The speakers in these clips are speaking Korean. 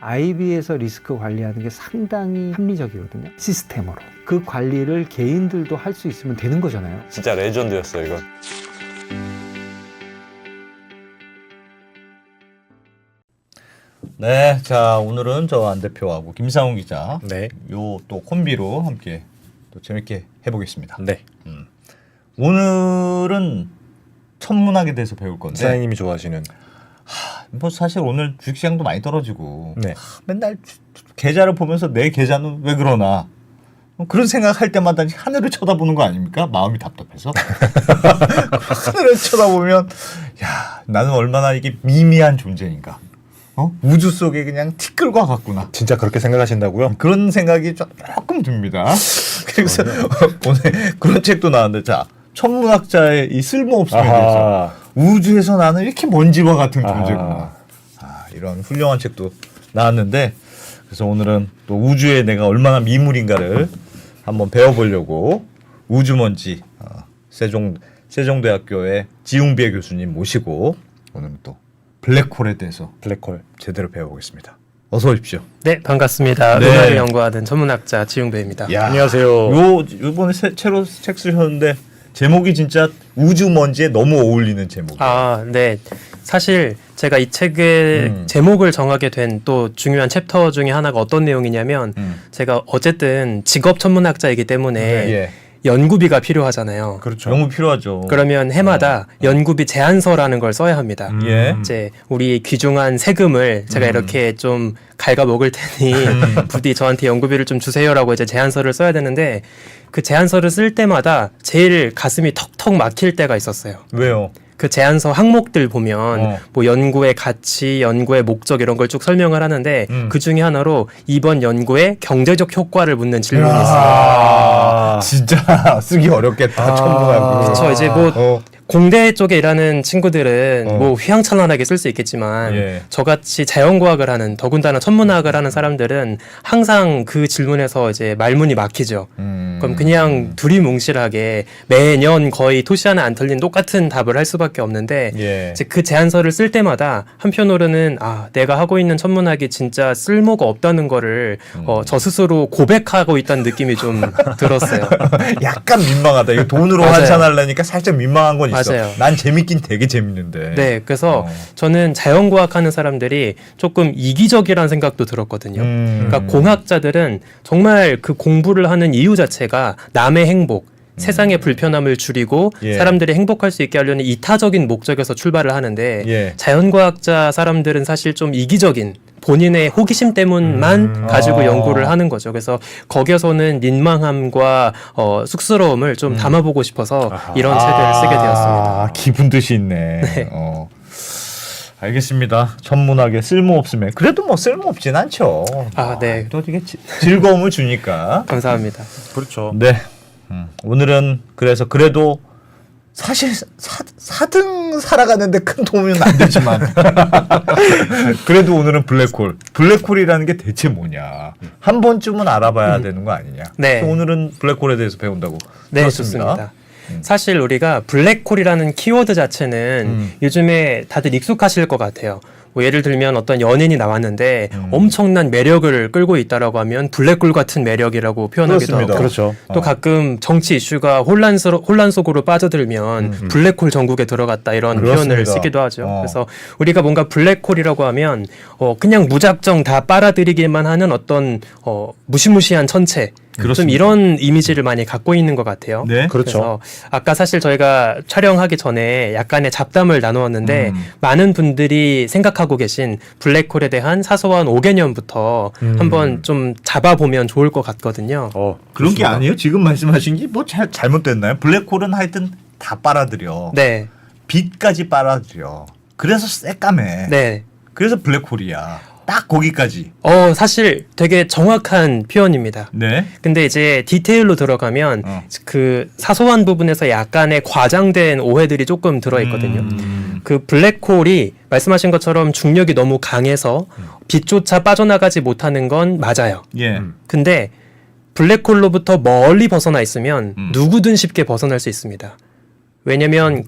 IB에서 리스크 관리하는 게 상당히 합리적이거든요. 시스템으로. 그 관리를 개인들도 할 수 있으면 되는 거잖아요. 진짜 레전드였어요, 이건. 네, 자 오늘은 저 안 대표하고 김상훈 기자 네. 요 또 콤비로 함께 또 재밌게 해보겠습니다. 네. 오늘은 천문학에 대해서 배울 건데 사장님이 좋아하시는. 뭐 사실 오늘 주식시장도 많이 떨어지고 네. 맨날 계좌를 보면서 내 계좌는 왜 그러나 그런 생각할 때마다 하늘을 쳐다보는 거 아닙니까? 마음이 답답해서 하늘을 쳐다보면 야 나는 얼마나 이게 미미한 존재인가. 우주 속에 그냥 티끌과 같구나. 진짜 그렇게 생각하신다고요? 그런 생각이 조금 듭니다. 그래서 오늘 그런 책도 나왔는데 자 천문학자의 이 쓸모없음에 대해서 우주에서 나는 이렇게 먼지와 같은 존재구나. 이런 훌륭한 책도 나왔는데 그래서 오늘은 또 우주에 내가 얼마나 미물인가를 한번 배워보려고 우주먼지 세종대학교의 지웅배 교수님 모시고 오늘은 또 블랙홀에 대해서 블랙홀. 제대로 배워보겠습니다. 어서 오십시오. 네, 반갑습니다. 네. 은하를 연구하는 천문학자 지웅배입니다. 야, 안녕하세요. 요번에 새로 책 쓰셨는데 제목이 진짜 우주먼지에 너무 어울리는 제목이에요. 아, 네. 사실 제가 이 책의 제목을 정하게 된 또 중요한 챕터 중에 하나가 어떤 내용이냐면 제가 어쨌든 직업 천문학자이기 때문에 예. 연구비가 필요하잖아요. 그렇죠. 너무 필요하죠. 그러면 해마다 연구비 제안서라는 걸 써야 합니다. 예. 이제 우리 귀중한 세금을 제가 이렇게 좀 갉아먹을 테니 부디 저한테 연구비를 좀 주세요라고 이제 제안서를 써야 되는데 그 제안서를 쓸 때마다 제일 가슴이 턱턱 막힐 때가 있었어요. 왜요? 그 제안서 항목들 보면 뭐 연구의 가치, 연구의 목적 이런 걸 쭉 설명을 하는데 그 중에 하나로 이번 연구의 경제적 효과를 묻는 질문이 있어요. 진짜 쓰기 어렵겠다. 천문학은. 그렇죠. 이제 뭐 공대 쪽에 일하는 친구들은 뭐 휘황찬란하게 쓸 수 있겠지만 예. 저같이 자연과학을 하는 더군다나 천문학을 하는 사람들은 항상 그 질문에서 이제 말문이 막히죠. 그럼 그냥 두리뭉실하게 매년 거의 토시 하나 안 틀린 똑같은 답을 할 수밖에 없는데 예. 이제 그 제안서를 쓸 때마다 한편으로는 내가 하고 있는 천문학이 진짜 쓸모가 없다는 거를 저 스스로 고백하고 있다는 느낌이 좀 들었어요. 약간 민망하다. 이거 돈으로 맞아요. 환산하려니까 살짝 민망한 건 있어. 맞아요. 난 재밌긴 되게 재밌는데. 네, 그래서 저는 자연과학 하는 사람들이 조금 이기적이라는 생각도 들었거든요. 그러니까 공학자들은 정말 그 공부를 하는 이유 자체가 남의 행복, 세상의 불편함을 줄이고 예. 사람들이 행복할 수 있게 하려는 이타적인 목적에서 출발을 하는데 예. 자연과학자 사람들은 사실 좀 이기적인 본인의 호기심 때문만 가지고 연구를 하는 거죠. 그래서 거기에서는 민망함과 쑥스러움을 좀 담아보고 싶어서 이런 책을 쓰게 되었습니다. 기분 뜻이 있네. 네. 알겠습니다. 천문학의 쓸모없음에 그래도 뭐 쓸모없진 않죠. 네. 또 이게 즐거움을 주니까. 감사합니다. 그렇죠. 네. 오늘은 그래서 그래도 사실 4등 살아가는데 큰 도움은 안 되지만 그래도 오늘은 블랙홀. 블랙홀이라는 게 대체 뭐냐. 한 번쯤은 알아봐야 되는 거 아니냐. 네. 그래서 오늘은 블랙홀에 대해서 배운다고 네, 들었습니다. 좋습니다. 사실 우리가 블랙홀이라는 키워드 자체는 요즘에 다들 익숙하실 것 같아요. 뭐 예를 들면 어떤 연인이 나왔는데 엄청난 매력을 끌고 있다라고 하면 블랙홀 같은 매력이라고 표현하기도 그렇습니다. 하고 그렇죠. 또 가끔 정치 이슈가 혼란 속으로 빠져들면 블랙홀 전국에 들어갔다 이런 그렇습니다. 표현을 쓰기도 하죠. 그래서 우리가 뭔가 블랙홀이라고 하면 그냥 무작정 다 빨아들이기만 하는 어떤 무시무시한 천체 좀 그렇습니다. 이런 이미지를 많이 갖고 있는 것 같아요. 네. 그렇죠. 그래서 아까 사실 저희가 촬영하기 전에 약간의 잡담을 나누었는데 많은 분들이 생각하고 계신 블랙홀에 대한 사소한 5개념부터 한번 좀 잡아보면 좋을 것 같거든요. 그런 게 아니에요? 지금 말씀하신 게 뭐 잘못됐나요? 블랙홀은 하여튼 다 빨아들여. 네. 빛까지 빨아들여. 그래서 새까매. 네. 그래서 블랙홀이야. 딱 거기까지. 사실 되게 정확한 표현입니다. 네. 근데 이제 디테일로 들어가면 그 사소한 부분에서 약간의 과장된 오해들이 조금 들어있거든요. 그 블랙홀이 말씀하신 것처럼 중력이 너무 강해서 빛조차 빠져나가지 못하는 건 맞아요. 예. 근데 블랙홀로부터 멀리 벗어나 있으면 누구든 쉽게 벗어날 수 있습니다. 왜냐면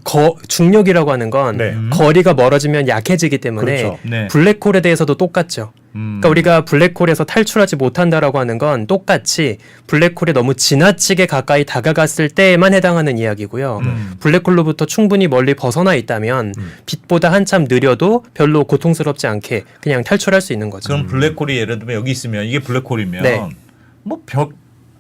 중력이라고 하는 건 네. 거리가 멀어지면 약해지기 때문에 그렇죠. 네. 블랙홀에 대해서도 똑같죠. 그러니까 우리가 블랙홀에서 탈출하지 못한다라고 하는 건 똑같이 블랙홀에 너무 지나치게 가까이 다가갔을 때에만 해당하는 이야기고요. 블랙홀로부터 충분히 멀리 벗어나 있다면 빛보다 한참 느려도 별로 고통스럽지 않게 그냥 탈출할 수 있는 거죠. 그럼 블랙홀이 예를 들면 여기 있으면 이게 블랙홀이면 네. 뭐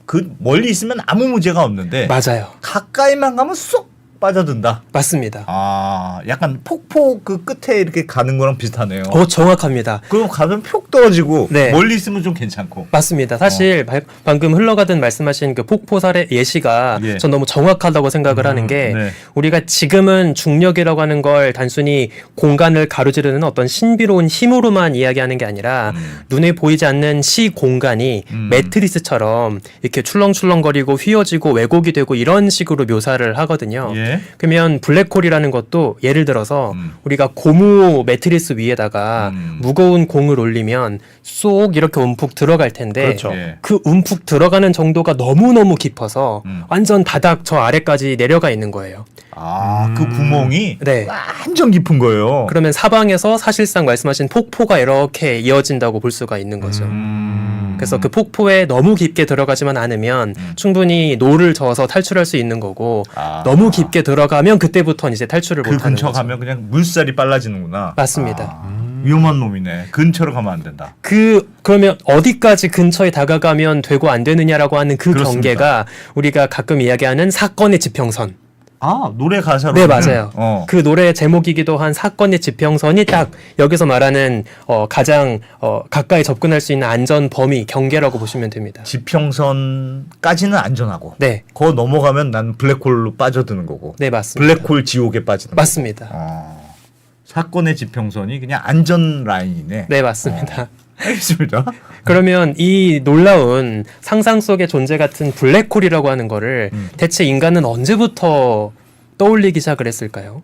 그 멀리 있으면 아무 문제가 없는데 맞아요. 가까이만 가면 쏙 빠져든다. 맞습니다. 아, 약간 폭포 그 끝에 이렇게 가는 거랑 비슷하네요. 정확합니다. 그럼 가면 푹 떨어지고 네. 멀리 있으면 좀 괜찮고. 맞습니다. 사실 방금 흘러가던 말씀하신 그 폭포 사례 예시가 예. 전 너무 정확하다고 생각을 하는 게 네. 우리가 지금은 중력이라고 하는 걸 단순히 공간을 가로지르는 어떤 신비로운 힘으로만 이야기하는 게 아니라 눈에 보이지 않는 시 공간이 매트리스처럼 이렇게 출렁출렁거리고 휘어지고 왜곡이 되고 이런 식으로 묘사를 하거든요. 예. 그러면 블랙홀이라는 것도 예를 들어서 우리가 고무 매트리스 위에다가 무거운 공을 올리면 쏙 이렇게 움푹 들어갈 텐데 그렇죠. 예. 그 움푹 들어가는 정도가 너무너무 깊어서 완전 바닥 저 아래까지 내려가 있는 거예요. 아, 그 구멍이 네. 완전 깊은 거예요. 그러면 사방에서 사실상 말씀하신 폭포가 이렇게 이어진다고 볼 수가 있는 거죠. 그래서 그 폭포에 너무 깊게 들어가지만 않으면 충분히 노를 저어서 탈출할 수 있는 거고 아. 너무 깊게 들어가면 그때부터는 이제 탈출을 그 못하는 근처 거죠. 가면 그냥 물살이 빨라지는구나. 맞습니다. 위험한 놈이네. 근처로 가면 안 된다. 그러면 어디까지 근처에 다가가면 되고 안 되느냐라고 하는 그 그렇습니다. 경계가 우리가 가끔 이야기하는 사건의 지평선. 아, 노래 가사로. 네, 맞아요. 그 노래 제목이기도 한 사건의 지평선이 딱 여기서 말하는 가장 가까이 접근할 수 있는 안전 범위 경계라고 보시면 됩니다. 지평선까지는 안전하고. 네, 그거 넘어가면 난 블랙홀로 빠져드는 거고. 네 맞습니다. 블랙홀 지옥에 빠지는 맞습니다. 거고. 사건의 지평선이 그냥 안전 라인이네. 네 맞습니다. 알겠습니다. 그러면 이 놀라운 상상 속의 존재 같은 블랙홀이라고 하는 거를 대체 인간은 언제부터 떠올리기 시작을 했을까요?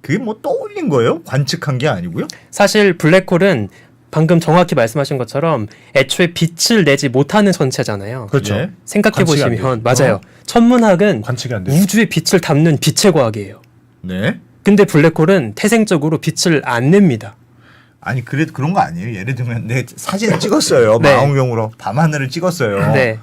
그게 뭐 떠올린 거예요? 관측한 게 아니고요? 사실 블랙홀은 방금 정확히 말씀하신 것처럼 애초에 빛을 내지 못하는 전체잖아요. 그렇죠. 예. 생각해 관측이 안 보시면 돼요. 맞아요. 천문학은 관측이 안 돼요. 우주의 빛을 담는 빛의 과학이에요. 네. 근데 블랙홀은 태생적으로 빛을 안 냅니다. 아니 그래도 그런 거 아니에요? 예를 들면 내 사진을 찍었어요. 네. 망원경으로 밤하늘을 찍었어요. 네.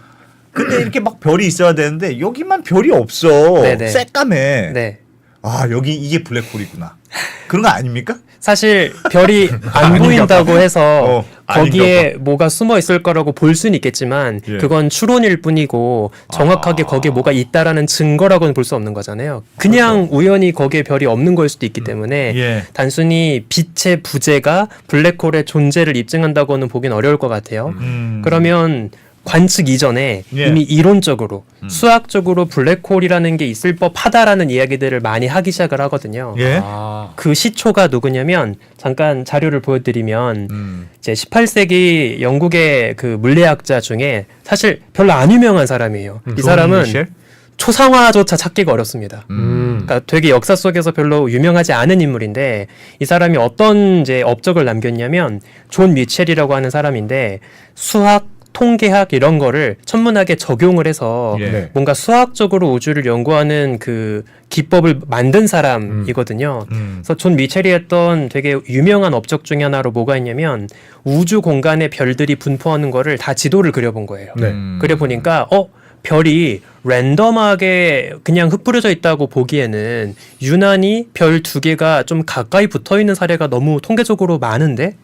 근데 이렇게 막 별이 있어야 되는데 여기만 별이 없어. 네네. 새까매. 네. 아 여기 이게 블랙홀이구나. 그런 거 아닙니까? 사실 별이 안 보인다고 해서 거기에 아닌가 뭐가 숨어 있을 거라고 볼 수는 있겠지만 예. 그건 추론일 뿐이고 정확하게 거기에 뭐가 있다라는 증거라고는 볼 수 없는 거잖아요. 그냥 우연히 거기에 별이 없는 거일 수도 있기 때문에 예. 단순히 빛의 부재가 블랙홀의 존재를 입증한다고는 보긴 어려울 것 같아요. 그러면 관측 이전에 예. 이미 이론적으로 수학적으로 블랙홀이라는 게 있을 법하다라는 이야기들을 많이 하기 시작을 하거든요. 예. 그 시초가 누구냐면 잠깐 자료를 보여드리면 이제 18세기 영국의 그 물리학자 중에 사실 별로 안 유명한 사람이에요. 이 사람은 미셸? 초상화조차 찾기가 어렵습니다. 그러니까 되게 역사 속에서 별로 유명하지 않은 인물인데 이 사람이 어떤 이제 업적을 남겼냐면 존 미첼이라고 하는 사람인데 수학 통계학 이런 거를 천문학에 적용을 해서 예. 뭔가 수학적으로 우주를 연구하는 그 기법을 만든 사람이거든요. 그래서 존 미첼이 했던 되게 유명한 업적 중에 하나로 뭐가 있냐면 우주 공간에 별들이 분포하는 거를 다 지도를 그려본 거예요. 네. 그려보니까 별이 랜덤하게 그냥 흩뿌려져 있다고 보기에는 유난히 별 두 개가 좀 가까이 붙어 있는 사례가 너무 통계적으로 많은데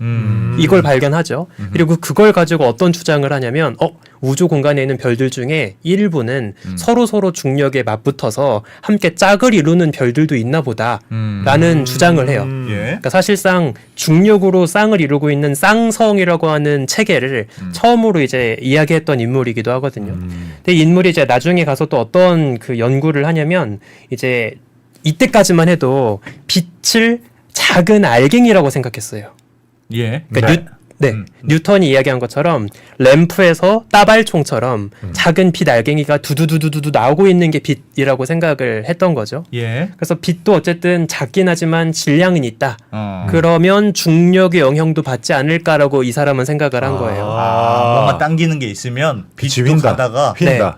이걸 발견하죠. 그리고 그걸 가지고 어떤 주장을 하냐면 우주 공간에 있는 별들 중에 일부는 서로 중력에 맞붙어서 함께 짝을 이루는 별들도 있나 보다라는 주장을 해요. 예. 그러니까 사실상 중력으로 쌍을 이루고 있는 쌍성이라고 하는 체계를 처음으로 이제 이야기했던 인물이기도 하거든요. 근데 이 인물이 이제 나중에 가서 또 어떤 그 연구를 하냐면 이제 이때까지만 해도 빛을 작은 알갱이라고 생각했어요. 예. 그러니까 뉴턴이 이야기한 것처럼 램프에서 따발총처럼 작은 빛 알갱이가 두두두두두 나오고 있는 게 빛이라고 생각을 했던 거죠. 예. 그래서 빛도 어쨌든 작긴 하지만 질량은 있다. 어. 그러면 중력의 영향도 받지 않을까라고 이 사람은 생각을 한 거예요. 뭔가 당기는 게 있으면 빛도 휜다. 가다가 휜다.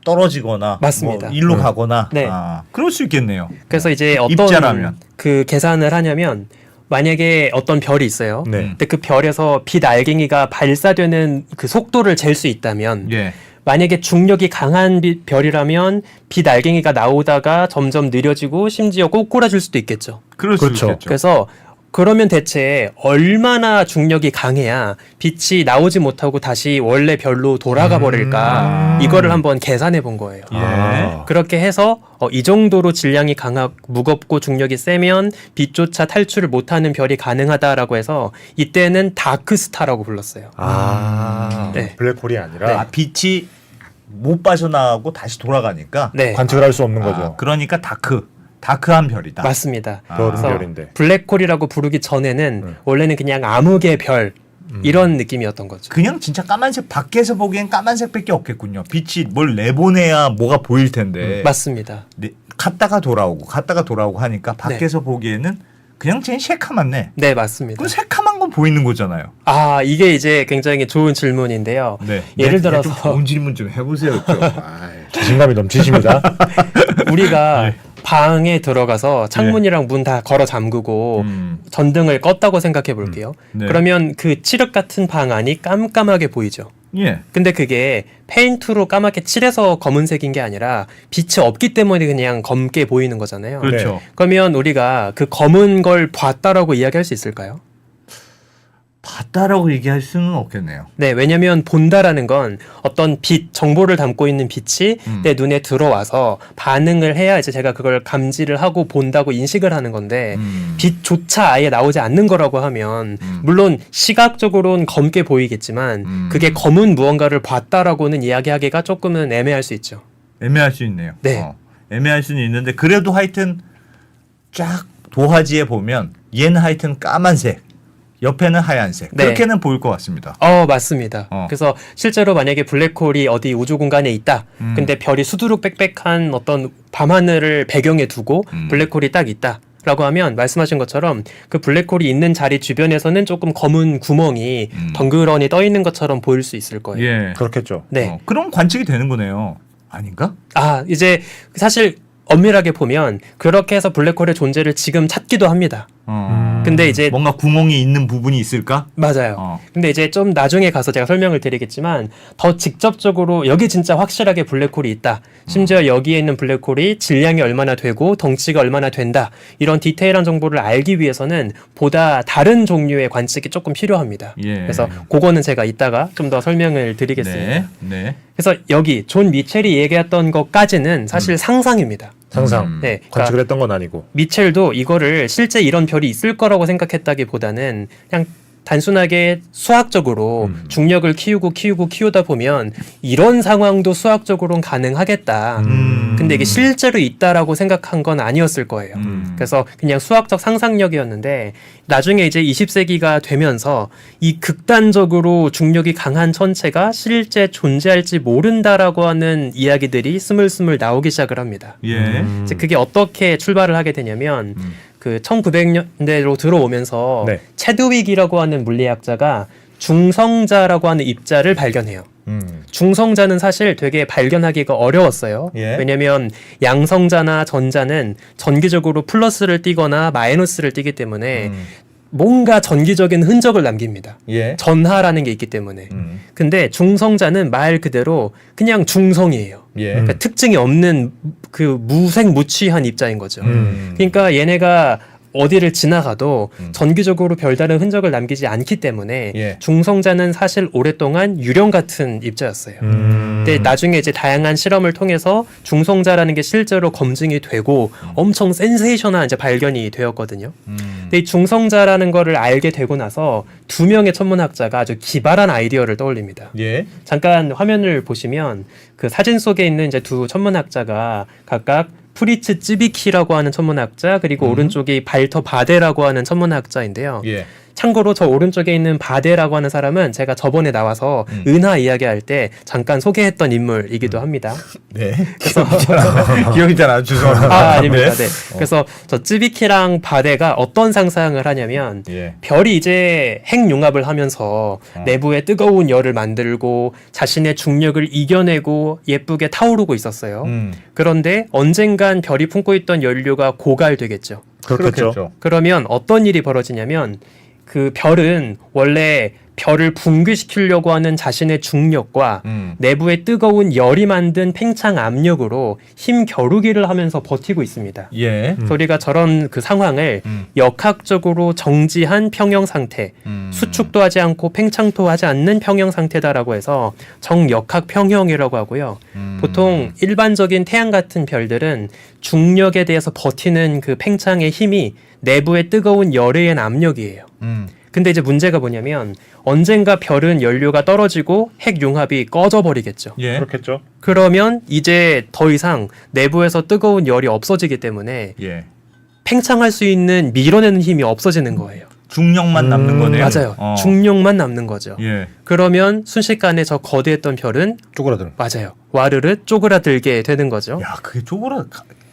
떨어지거나 맞습니다. 뭐 일로 가거나 네. 그럴 수 있겠네요. 그래서 이제 어떤 입자라면. 그 계산을 하냐면 만약에 어떤 별이 있어요. 네. 근데 그 별에서 빛 알갱이가 발사되는 그 속도를 잴 수 있다면 예. 만약에 중력이 강한 별이라면 빛 알갱이가 나오다가 점점 느려지고 심지어 꼬꾸라질 수도 있겠죠. 그럴 그렇죠. 수 있겠죠. 그래서 그러면 대체 얼마나 중력이 강해야 빛이 나오지 못하고 다시 원래 별로 돌아가 버릴까 이거를 한번 계산해 본 거예요. 예. 아. 그렇게 해서 이 정도로 질량이 강하고 무겁고 중력이 세면 빛조차 탈출을 못하는 별이 가능하다라고 해서 이때는 다크스타라고 불렀어요. 네. 블랙홀이 아니라 빛이 못 빠져나가고 다시 돌아가니까 네, 관측할 수 없는 거죠. 그러니까 다크한 별이다. 맞습니다. 별은 그래서 별인데. 블랙홀이라고 부르기 전에는 원래는 그냥 암흑의 별 이런 느낌이었던 거죠. 그냥 진짜 까만색 밖에서 보기엔 까만색밖에 없겠군요. 빛이 뭘 내보내야 뭐가 보일 텐데. 맞습니다. 네, 갔다가 돌아오고 하니까 밖에서 보기에는 그냥 제일 새카맣네. 네, 맞습니다. 그럼 새카만 건 보이는 거잖아요. 아, 이게 이제 굉장히 좋은 질문인데요. 네. 예를 좀 들어서 좋은 질문 좀 해보세요. 좀. 자신감이 넘치십니다. 우리가 방에 들어가서 창문이랑 문 다 걸어 잠그고 전등을 껐다고 생각해 볼게요. 네. 그러면 그 칠흑 같은 방 안이 깜깜하게 보이죠. 예. 근데 그게 페인트로 까맣게 칠해서 검은색인 게 아니라 빛이 없기 때문에 그냥 검게 보이는 거잖아요. 그렇죠. 그러면 우리가 그 검은 걸 봤다라고 이야기할 수 있을까요? 봤다라고 얘기할 수는 없겠네요. 네, 왜냐면 본다라는 건 어떤 빛, 정보를 담고 있는 빛이 내 눈에 들어와서 반응을 해야 이제 제가 그걸 감지를 하고 본다고 인식을 하는 건데 빛조차 아예 나오지 않는 거라고 하면 물론 시각적으로는 검게 보이겠지만 그게 검은 무언가를 봤다라고는 이야기하기가 조금은 애매할 수 있죠. 애매할 수 있네요. 네. 애매할 수는 있는데 그래도 하여튼 쫙 도화지에 보면 얘는 하여튼 까만색, 옆에는 하얀색. 네. 그렇게는 보일 것 같습니다. 맞습니다. 어. 그래서 실제로 만약에 블랙홀이 어디 우주 공간에 있다. 근데 별이 수두룩 빽빽한 어떤 밤하늘을 배경에 두고 블랙홀이 딱 있다. 라고 하면 말씀하신 것처럼 그 블랙홀이 있는 자리 주변에서는 조금 검은 구멍이 덩그러니 떠 있는 것처럼 보일 수 있을 거예요. 예. 그렇겠죠. 네. 그럼 관측이 되는 거네요. 아닌가? 이제 사실 엄밀하게 보면 그렇게 해서 블랙홀의 존재를 지금 찾기도 합니다. 근데 이제 뭔가 구멍이 있는 부분이 있을까? 맞아요. 근데 이제 좀 나중에 가서 제가 설명을 드리겠지만 더 직접적으로 여기 진짜 확실하게 블랙홀이 있다. 심지어 여기에 있는 블랙홀이 질량이 얼마나 되고 덩치가 얼마나 된다. 이런 디테일한 정보를 알기 위해서는 보다 다른 종류의 관측이 조금 필요합니다. 예. 그래서 그거는 제가 이따가 좀 더 설명을 드리겠습니다. 네. 네. 그래서 여기 존 미첼이 얘기했던 것까지는 사실 상상입니다. 상상. 네, 관측을 했던 건 아니고. 미첼도 이거를 실제 이런 별이 있을 거라고 생각했다기보다는 그냥 단순하게 수학적으로 중력을 키우다 보면 이런 상황도 수학적으로는 가능하겠다. 근데 이게 실제로 있다라고 생각한 건 아니었을 거예요. 그래서 그냥 수학적 상상력이었는데 나중에 이제 20세기가 되면서 이 극단적으로 중력이 강한 천체가 실제 존재할지 모른다라고 하는 이야기들이 스물스물 나오기 시작을 합니다. 예. 이제 그게 어떻게 출발을 하게 되냐면 그 1900년대로 들어오면서 네. 체드윅이라고 하는 물리학자가 중성자라고 하는 입자를 발견해요. 중성자는 사실 되게 발견하기가 어려웠어요. 예. 왜냐하면 양성자나 전자는 전기적으로 플러스를 띠거나 마이너스를 띠기 때문에 뭔가 전기적인 흔적을 남깁니다. 예. 전하라는 게 있기 때문에. 근데 중성자는 말 그대로 그냥 중성이에요. 예. 그러니까 특징이 없는 그 무색무취한 입자인 거죠. 그러니까 얘네가 어디를 지나가도 전기적으로 별다른 흔적을 남기지 않기 때문에 예. 중성자는 사실 오랫동안 유령 같은 입자였어요. 근데 나중에 이제 다양한 실험을 통해서 중성자라는 게 실제로 검증이 되고 엄청 센세이션한 이제 발견이 되었거든요. 근데 이 중성자라는 거를 알게 되고 나서 두 명의 천문학자가 아주 기발한 아이디어를 떠올립니다. 예. 잠깐 화면을 보시면 그 사진 속에 있는 이제 두 천문학자가 각각 프리츠 찌비키라고 하는 천문학자 그리고 오른쪽이 발터 바데라고 하는 천문학자인데요. 예. 참고로 저 오른쪽에 있는 바데라고 하는 사람은 제가 저번에 나와서 은하 이야기할 때 잠깐 소개했던 인물이기도 합니다. 네. 그래서 기억이 잘 안 죄송합니다. 아닙니다. 네. 그래서 저 쯔비키랑 바데가 어떤 상상을 하냐면 예. 별이 이제 핵융합을 하면서 내부에 뜨거운 열을 만들고 자신의 중력을 이겨내고 예쁘게 타오르고 있었어요. 그런데 언젠간 별이 품고 있던 연료가 고갈되겠죠. 그렇겠죠. 그러면 어떤 일이 벌어지냐면 그 별은 원래 별을 붕괴시키려고 하는 자신의 중력과 내부의 뜨거운 열이 만든 팽창 압력으로 힘 겨루기를 하면서 버티고 있습니다. 예. 우리가 저런 그 상황을 역학적으로 정지한 평형 상태, 수축도 하지 않고 팽창도 하지 않는 평형 상태다라고 해서 정역학 평형이라고 하고요. 보통 일반적인 태양 같은 별들은 중력에 대해서 버티는 그 팽창의 힘이 내부의 뜨거운 열에 의한 압력이에요. 근데 이제 문제가 뭐냐면 언젠가 별은 연료가 떨어지고 핵융합이 꺼져버리겠죠. 예. 그렇겠죠. 그러면 이제 더 이상 내부에서 뜨거운 열이 없어지기 때문에 예. 팽창할 수 있는 밀어내는 힘이 없어지는 거예요. 중력만 남는 거네요. 맞아요. 중력만 남는 거죠. 예. 그러면 순식간에 저 거대했던 별은 쪼그라드는. 맞아요. 와르르 쪼그라들게 되는 거죠. 야, 그게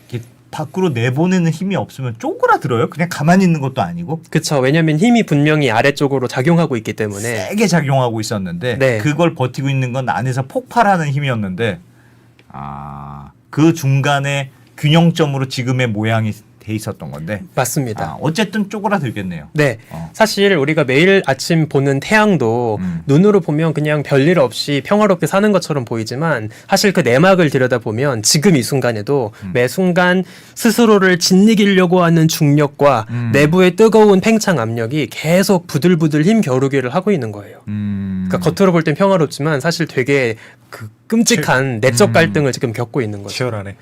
이게 밖으로 내보내는 힘이 없으면 쪼그라들어요? 그냥 가만히 있는 것도 아니고? 그렇죠. 왜냐하면 힘이 분명히 아래쪽으로 작용하고 있기 때문에 세게 작용하고 있었는데 네. 그걸 버티고 있는 건 안에서 폭발하는 힘이었는데 그 중간에 균형점으로 지금의 모양이 돼 있었던 건데 맞습니다. 어쨌든 쪼그라들겠네요. 네. 사실 우리가 매일 아침 보는 태양도 눈으로 보면 그냥 별일 없이 평화롭게 사는 것처럼 보이지만 사실 그 내막을 들여다보면 지금 이 순간에도 매 순간 스스로를 짓이기려고 하는 중력과 내부의 뜨거운 팽창 압력이 계속 부들부들 힘 겨루기를 하고 있는 거예요. 그러니까 겉으로 볼 땐 평화롭지만 사실 되게 그 끔찍한 내적 갈등을 지금 겪고 있는 거죠. 치열하네.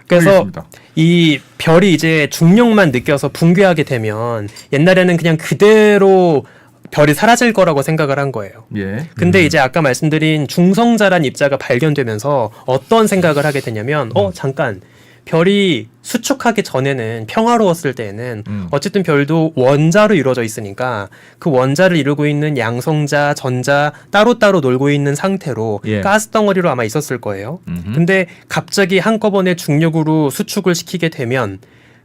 그래서 알겠습니다. 이 별이 이제 중력만 느껴서 붕괴하게 되면 옛날에는 그냥 그대로 별이 사라질 거라고 생각을 한 거예요. 예. 근데 이제 아까 말씀드린 중성자란 입자가 발견되면서 어떤 생각을 하게 되냐면 잠깐 별이 수축하기 전에는 평화로웠을 때에는 어쨌든 별도 원자로 이루어져 있으니까 그 원자를 이루고 있는 양성자, 전자 따로따로 놀고 있는 상태로 예. 가스 덩어리로 아마 있었을 거예요. 근데 갑자기 한꺼번에 중력으로 수축을 시키게 되면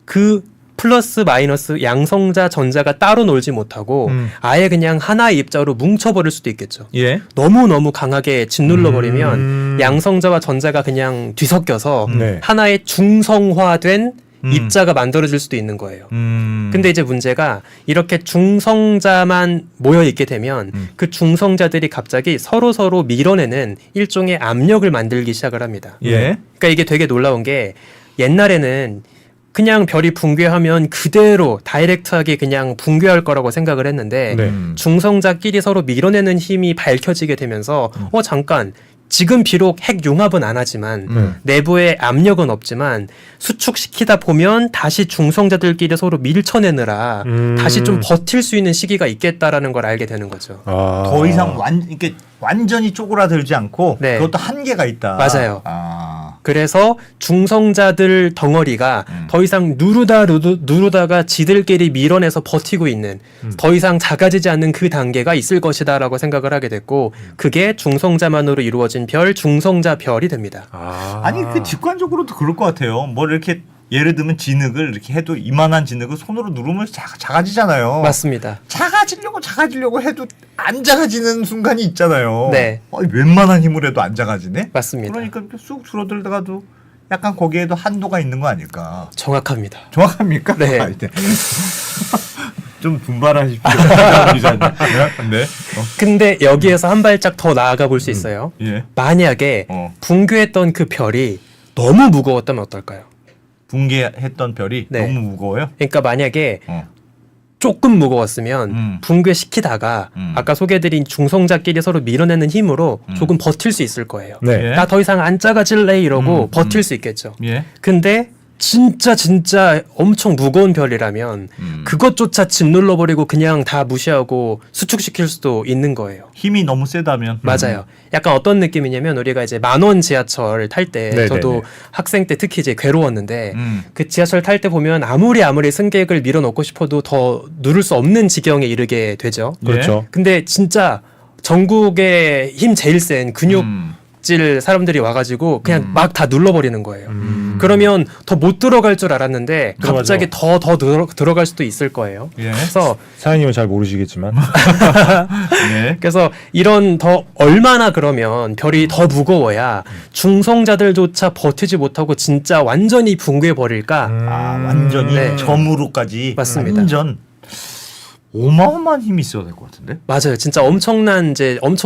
그 플러스 마이너스 양성자, 전자가 따로 놀지 못하고 아예 그냥 하나의 입자로 뭉쳐버릴 수도 있겠죠. 예. 너무너무 강하게 짓눌러버리면 양성자와 전자가 그냥 뒤섞여서 네. 하나의 중성화된 입자가 만들어질 수도 있는 거예요. 근데 이제 문제가 이렇게 중성자만 모여 있게 되면 그 중성자들이 갑자기 서로 밀어내는 일종의 압력을 만들기 시작을 합니다. 예. 그러니까 이게 되게 놀라운 게 옛날에는 그냥 별이 붕괴하면 그대로 다이렉트하게 그냥 붕괴할 거라고 생각을 했는데 네. 중성자끼리 서로 밀어내는 힘이 밝혀지게 되면서 잠깐 지금 비록 핵융합은 안 하지만 내부에 압력은 없지만 수축시키다 보면 다시 중성자들끼리 서로 밀쳐내느라 다시 좀 버틸 수 있는 시기가 있겠다라는 걸 알게 되는 거죠. 더 이상 이렇게 완전히 쪼그라들지 않고 네. 그것도 한계가 있다. 맞아요. 그래서 중성자들 덩어리가 더 이상 누르다가 지들끼리 밀어내서 버티고 있는 더 이상 작아지지 않는 그 단계가 있을 것이다라고 생각을 하게 됐고 그게 중성자만으로 이루어진 별, 중성자 별이 됩니다. 아니 그 직관적으로도 그럴 것 같아요. 뭘 이렇게 예를 들면 진흙을 이렇게 해도 이만한 진흙을 손으로 누르면 작아지잖아요. 맞습니다. 작아지려고 해도 안 작아지는 순간이 있잖아요. 네. 웬만한 힘을 해도 안 작아지네. 맞습니다. 그러니까 이렇게 쑥 줄어들다가도 약간 거기에도 한도가 있는 거 아닐까. 정확합니다. 정확합니까? 네. 좀 분발하십시오. 기자님. 네. 근데 여기에서 한 발짝 더 나아가 볼 수 있어요. 예. 만약에 붕괴했던 그 별이 너무 무거웠다면 어떨까요? 붕괴했던 별이 네. 너무 무거워요? 그러니까 만약에 조금 무거웠으면 붕괴시키다가 아까 소개해드린 중성자끼리 서로 밀어내는 힘으로 조금 버틸 수 있을 거예요. 네. 예. 나 더 이상 안 작아질래 이러고 버틸 수 있겠죠. 예. 근데 진짜 엄청 무거운 별이라면 그것조차 짓눌러버리고 그냥 다 무시하고 수축시킬 수도 있는 거예요. 힘이 너무 세다면. 맞아요. 약간 어떤 느낌이냐면 우리가 이제 10,000원 지하철 탈 때 네네네. 저도 학생 때 특히 이제 괴로웠는데 음. 그 지하철 탈 때 보면 아무리 승객을 밀어넣고 싶어도 더 누를 수 없는 지경에 이르게 되죠. 그렇죠. 근데 진짜 전국에 힘 제일 센 근육 음. 질 사람들이 와가지고 그냥 막 다 눌러버리는 거예요. 그러면 더 못 들어갈 줄 알았는데 들어가죠. 갑자기 더 들어갈 수도 있을 거예요. 예. 그래서 사장님은 잘 모르시겠지만 예. 그래서 이런 더 얼마나 그러면 별이 더 무거워야 중성자들조차 버티지 못하고 진짜 완전히 붕괴 버릴까? 아, 완전히 네. 점으로까지. 맞습니다. 완전 어마어마한 힘이 있어야 될 것 같은데. 맞아요. 진짜 엄청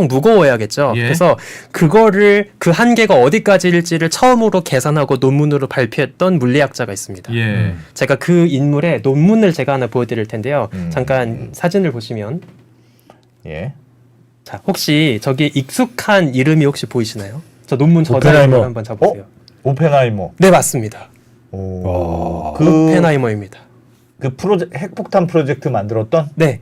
무거워야겠죠. 예. 그래서 그거를 그 한계가 어디까지일지를 처음으로 계산하고 논문으로 발표했던 물리학자가 있습니다. 예. 제가 그 인물의 논문을 제가 하나 보여드릴 텐데요. 음. 잠깐 사진을 보시면 예. 자 혹시 저기 익숙한 이름이 혹시 보이시나요? 저 논문 저자를 오펜하이머. 한번 잡으세요. 오펜하이머. 네 맞습니다. 오. 오펜하이머입니다. 그 핵폭탄 프로젝트 만들었던. 네.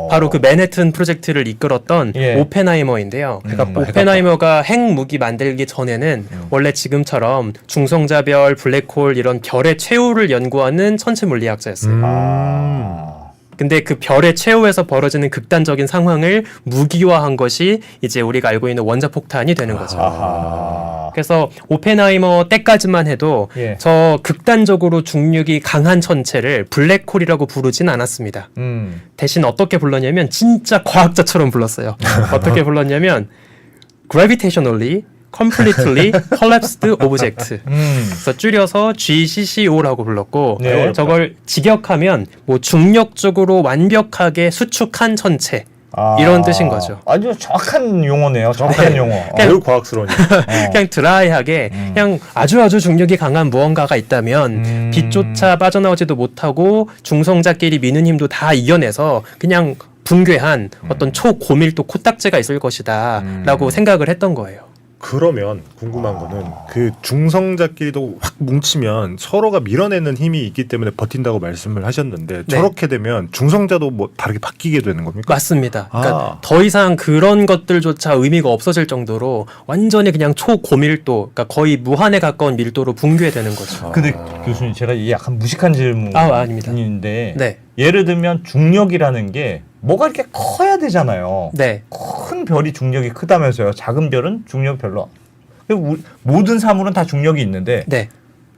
바로 그 맨해튼 프로젝트를 이끌었던 예. 오펜하이머인데요. 그러니까 맞다. 오펜하이머가 핵무기 만들기 전에는 원래 지금처럼 중성자별, 블랙홀 이런 별의 최후를 연구하는 천체 물리학자였어요. 아. 근데 그 별의 최후에서 벌어지는 극단적인 상황을 무기화한 것이 이제 우리가 알고 있는 원자폭탄이 되는 거죠. 아하. 그래서 오펜하이머 때까지만 해도 예. 저 극단적으로 중력이 강한 천체를 블랙홀이라고 부르진 않았습니다. 대신 어떻게 불렀냐면 진짜 과학자처럼 불렀어요. 어떻게 불렀냐면 gravitationally completely collapsed object. 그래서 줄여서 GCCO라고 불렀고 네. 저걸 직역하면 뭐 중력적으로 완벽하게 수축한 천체 아. 이런 뜻인 거죠. 아주 정확한 용어네요. 정확한 용어. 매우 과학스러운 그냥 드라이하게 그냥 아주 중력이 강한 무언가가 있다면 빛조차 빠져나오지도 못하고 중성자끼리 미는 힘도 다 이겨내서 그냥 붕괴한 어떤 초고밀도 코딱지가 있을 것이다 라고 생각을 했던 거예요. 그러면 궁금한 거는 그 중성자끼리도 확 뭉치면 서로가 밀어내는 힘이 있기 때문에 버틴다고 말씀을 하셨는데 네. 저렇게 되면 중성자도 뭐 다르게 바뀌게 되는 겁니까? 맞습니다. 그러니까 아. 더 이상 그런 것들조차 의미가 없어질 정도로 완전히 그냥 초고밀도, 그러니까 거의 무한에 가까운 밀도로 붕괴되는 거죠. 근데 교수님 제가 이게 약간 무식한 아닙니다. 질문인데 네, 예를 들면 중력이라는 게 뭐가 이렇게 커야 되잖아요. 네, 큰 별이 중력이 크다면서요. 작은 별은 중력 별로. 모든 사물은 다 중력이 있는데 네,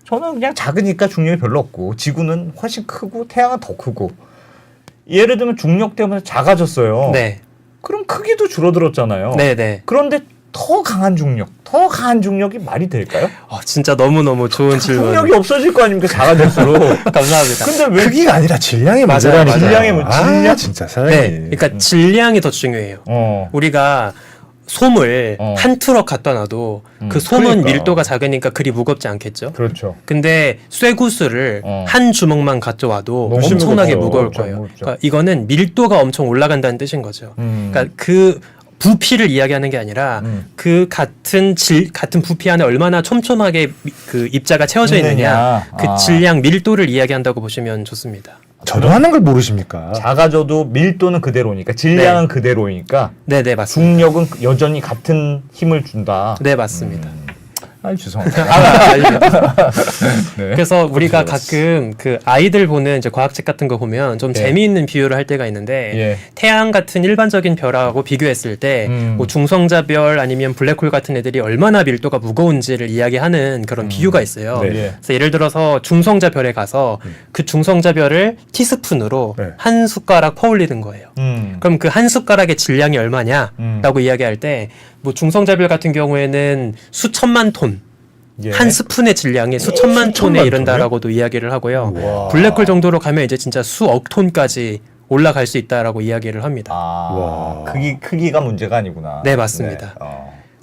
저는 그냥 작으니까 중력이 별로 없고 지구는 훨씬 크고 태양은 더 크고 예를 들면 중력 때문에 작아졌어요. 네, 그럼 크기도 줄어들었잖아요. 네, 네. 그런데 더 강한 중력이 말이 될까요? 진짜 너무 좋은 질문. 중력이 없어질 거 아닙니까? 작아질수록. 감사합니다. 근데 왜 크기가 아니라 질량의 맞아요, 문제라니까요. 맞아요. 질량의 문제. 아, 진짜 사장님. 네, 그러니까 질량이 더 중요해요. 우리가 솜을 한 트럭 갖다 놔도 그 솜은 그러니까. 밀도가 작으니까 그리 무겁지 않겠죠. 그렇죠. 근데 쇠구슬을 한 주먹만 가져와도 너무 엄청나게 무겁죠. 무거울 무겁죠, 거예요. 무겁죠. 그러니까 이거는 밀도가 엄청 올라간다는 뜻인 거죠. 그러니까 그 부피를 이야기하는 게 아니라 그 같은 부피 안에 얼마나 촘촘하게 그 입자가 채워져 있느냐, 그 질량 밀도를 이야기한다고 보시면 좋습니다. 저도 하는 걸 모르십니까? 작아져도 밀도는 그대로니까 질량은 그대로니까 네, 맞습니다. 중력은 여전히 같은 힘을 준다. 네, 맞습니다. 아니 죄송합니다. 네. 그래서 우리가 가끔 그 아이들 보는 이제 과학책 같은 거 보면 좀 예. 재미있는 비유를 할 때가 있는데 예. 태양 같은 일반적인 별하고 비교했을 때 뭐 중성자별 아니면 블랙홀 같은 애들이 얼마나 밀도가 무거운지를 이야기하는 그런 비유가 있어요. 네. 예. 그래서 예를 들어서 중성자별에 가서 그 중성자별을 티스푼으로 네. 한 숟가락 퍼올리는 거예요. 그럼 그 한 숟가락의 질량이 얼마냐라고 이야기할 때 뭐 중성자별 같은 경우에는 수천만 톤 예. 한 스푼의 질량이 수천만 톤에 수천만 이른다라고도 이야기를 하고요. 와. 블랙홀 정도로 가면 이제 진짜 수억 톤까지 올라갈 수 있다라고 이야기를 합니다. 와. 크기가 문제가 아니구나. 네, 맞습니다. 네.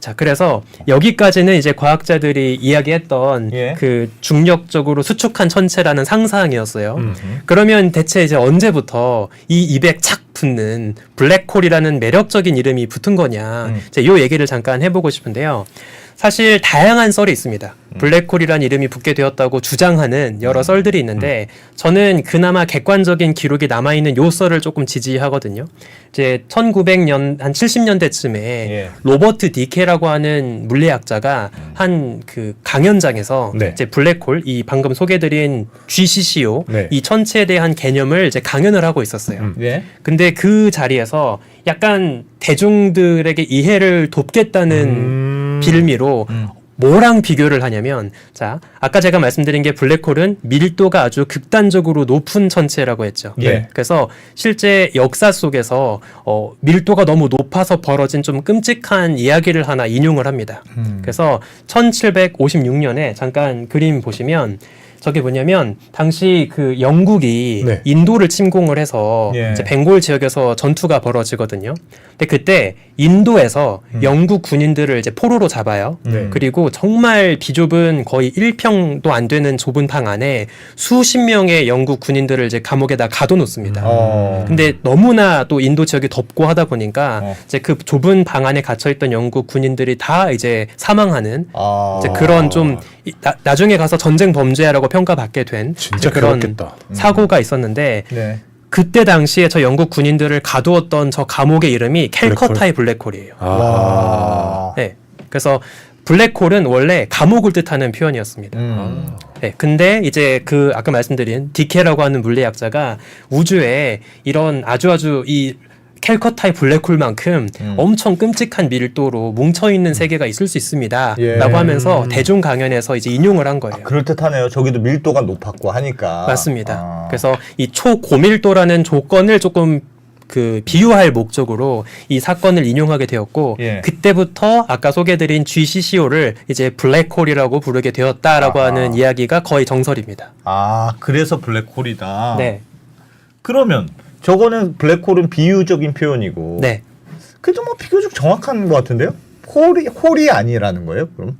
자, 그래서 여기까지는 이제 과학자들이 이야기했던 예. 그 중력적으로 수축한 천체라는 상상이었어요. 그러면 대체 이제 언제부터 이 입에 착 붙는 블랙홀이라는 매력적인 이름이 붙은 거냐? 이제 요 얘기를 잠깐 해보고 싶은데요. 사실 다양한 썰이 있습니다. 블랙홀이라는 이름이 붙게 되었다고 주장하는 여러 썰들이 있는데 저는 그나마 객관적인 기록이 남아있는 요 썰을 조금 지지하거든요. 이제 1900년 한 70년대쯤에 예. 로버트 디케라고 하는 물리학자가 한 그 강연장에서 네. 이제 블랙홀 이 방금 소개드린 GCCO 네. 이 천체에 대한 개념을 이제 강연을 하고 있었어요. 예. 근데 그 자리에서 약간 대중들에게 이해를 돕겠다는 빌미로 뭐랑 비교를 하냐면 자 아까 제가 말씀드린 게 블랙홀은 밀도가 아주 극단적으로 높은 천체라고 했죠. 예. 그래서 실제 역사 속에서 밀도가 너무 높아서 벌어진 좀 끔찍한 이야기를 하나 인용을 합니다. 그래서 1756년에 잠깐 그림 보시면 저게 뭐냐면 당시 그 영국이 네. 인도를 침공을 해서 예. 이제 벵골 지역에서 전투가 벌어지거든요. 근데 그때 인도에서 영국 군인들을 이제 포로로 잡아요. 네. 그리고 정말 비좁은 거의 1평도 안 되는 좁은 방 안에 수십 명의 영국 군인들을 이제 감옥에다 가둬놓습니다. 근데 너무나 또 인도 지역이 덥고 하다 보니까 이제 그 좁은 방 안에 갇혀있던 영국 군인들이 다 이제 사망하는 이제 그런 좀 나중에 가서 전쟁 범죄라고 평가받게 된 진짜 그런 그렇겠다. 사고가 있었는데 네. 그때 당시에 저 영국 군인들을 가두었던 저 감옥의 이름이 캘커타의 블랙홀이에요. 와. 네, 그래서 블랙홀은 원래 감옥을 뜻하는 표현이었습니다. 네, 근데 이제 그 아까 말씀드린 디케라고 하는 물리학자가 우주에 이런 아주 이 캘커타의 블랙홀만큼 엄청 끔찍한 밀도로 뭉쳐있는 세계가 있을 수 있습니다. 예. 라고 하면서 대중 강연에서 이제 인용을 한 거예요. 그럴듯하네요. 저기도 밀도가 높았고 하니까. 맞습니다. 그래서 이 초고밀도라는 조건을 조금 그 비유할 목적으로 이 사건을 인용하게 되었고 예. 그때부터 아까 소개드린 GCCO를 이제 블랙홀이라고 부르게 되었다라고 하는 이야기가 거의 정설입니다. 그래서 블랙홀이다. 네. 그러면 저거는 블랙홀은 비유적인 표현이고. 네. 그래도 뭐 비교적 정확한 것 같은데요? 홀이 아니라는 거예요? 그럼?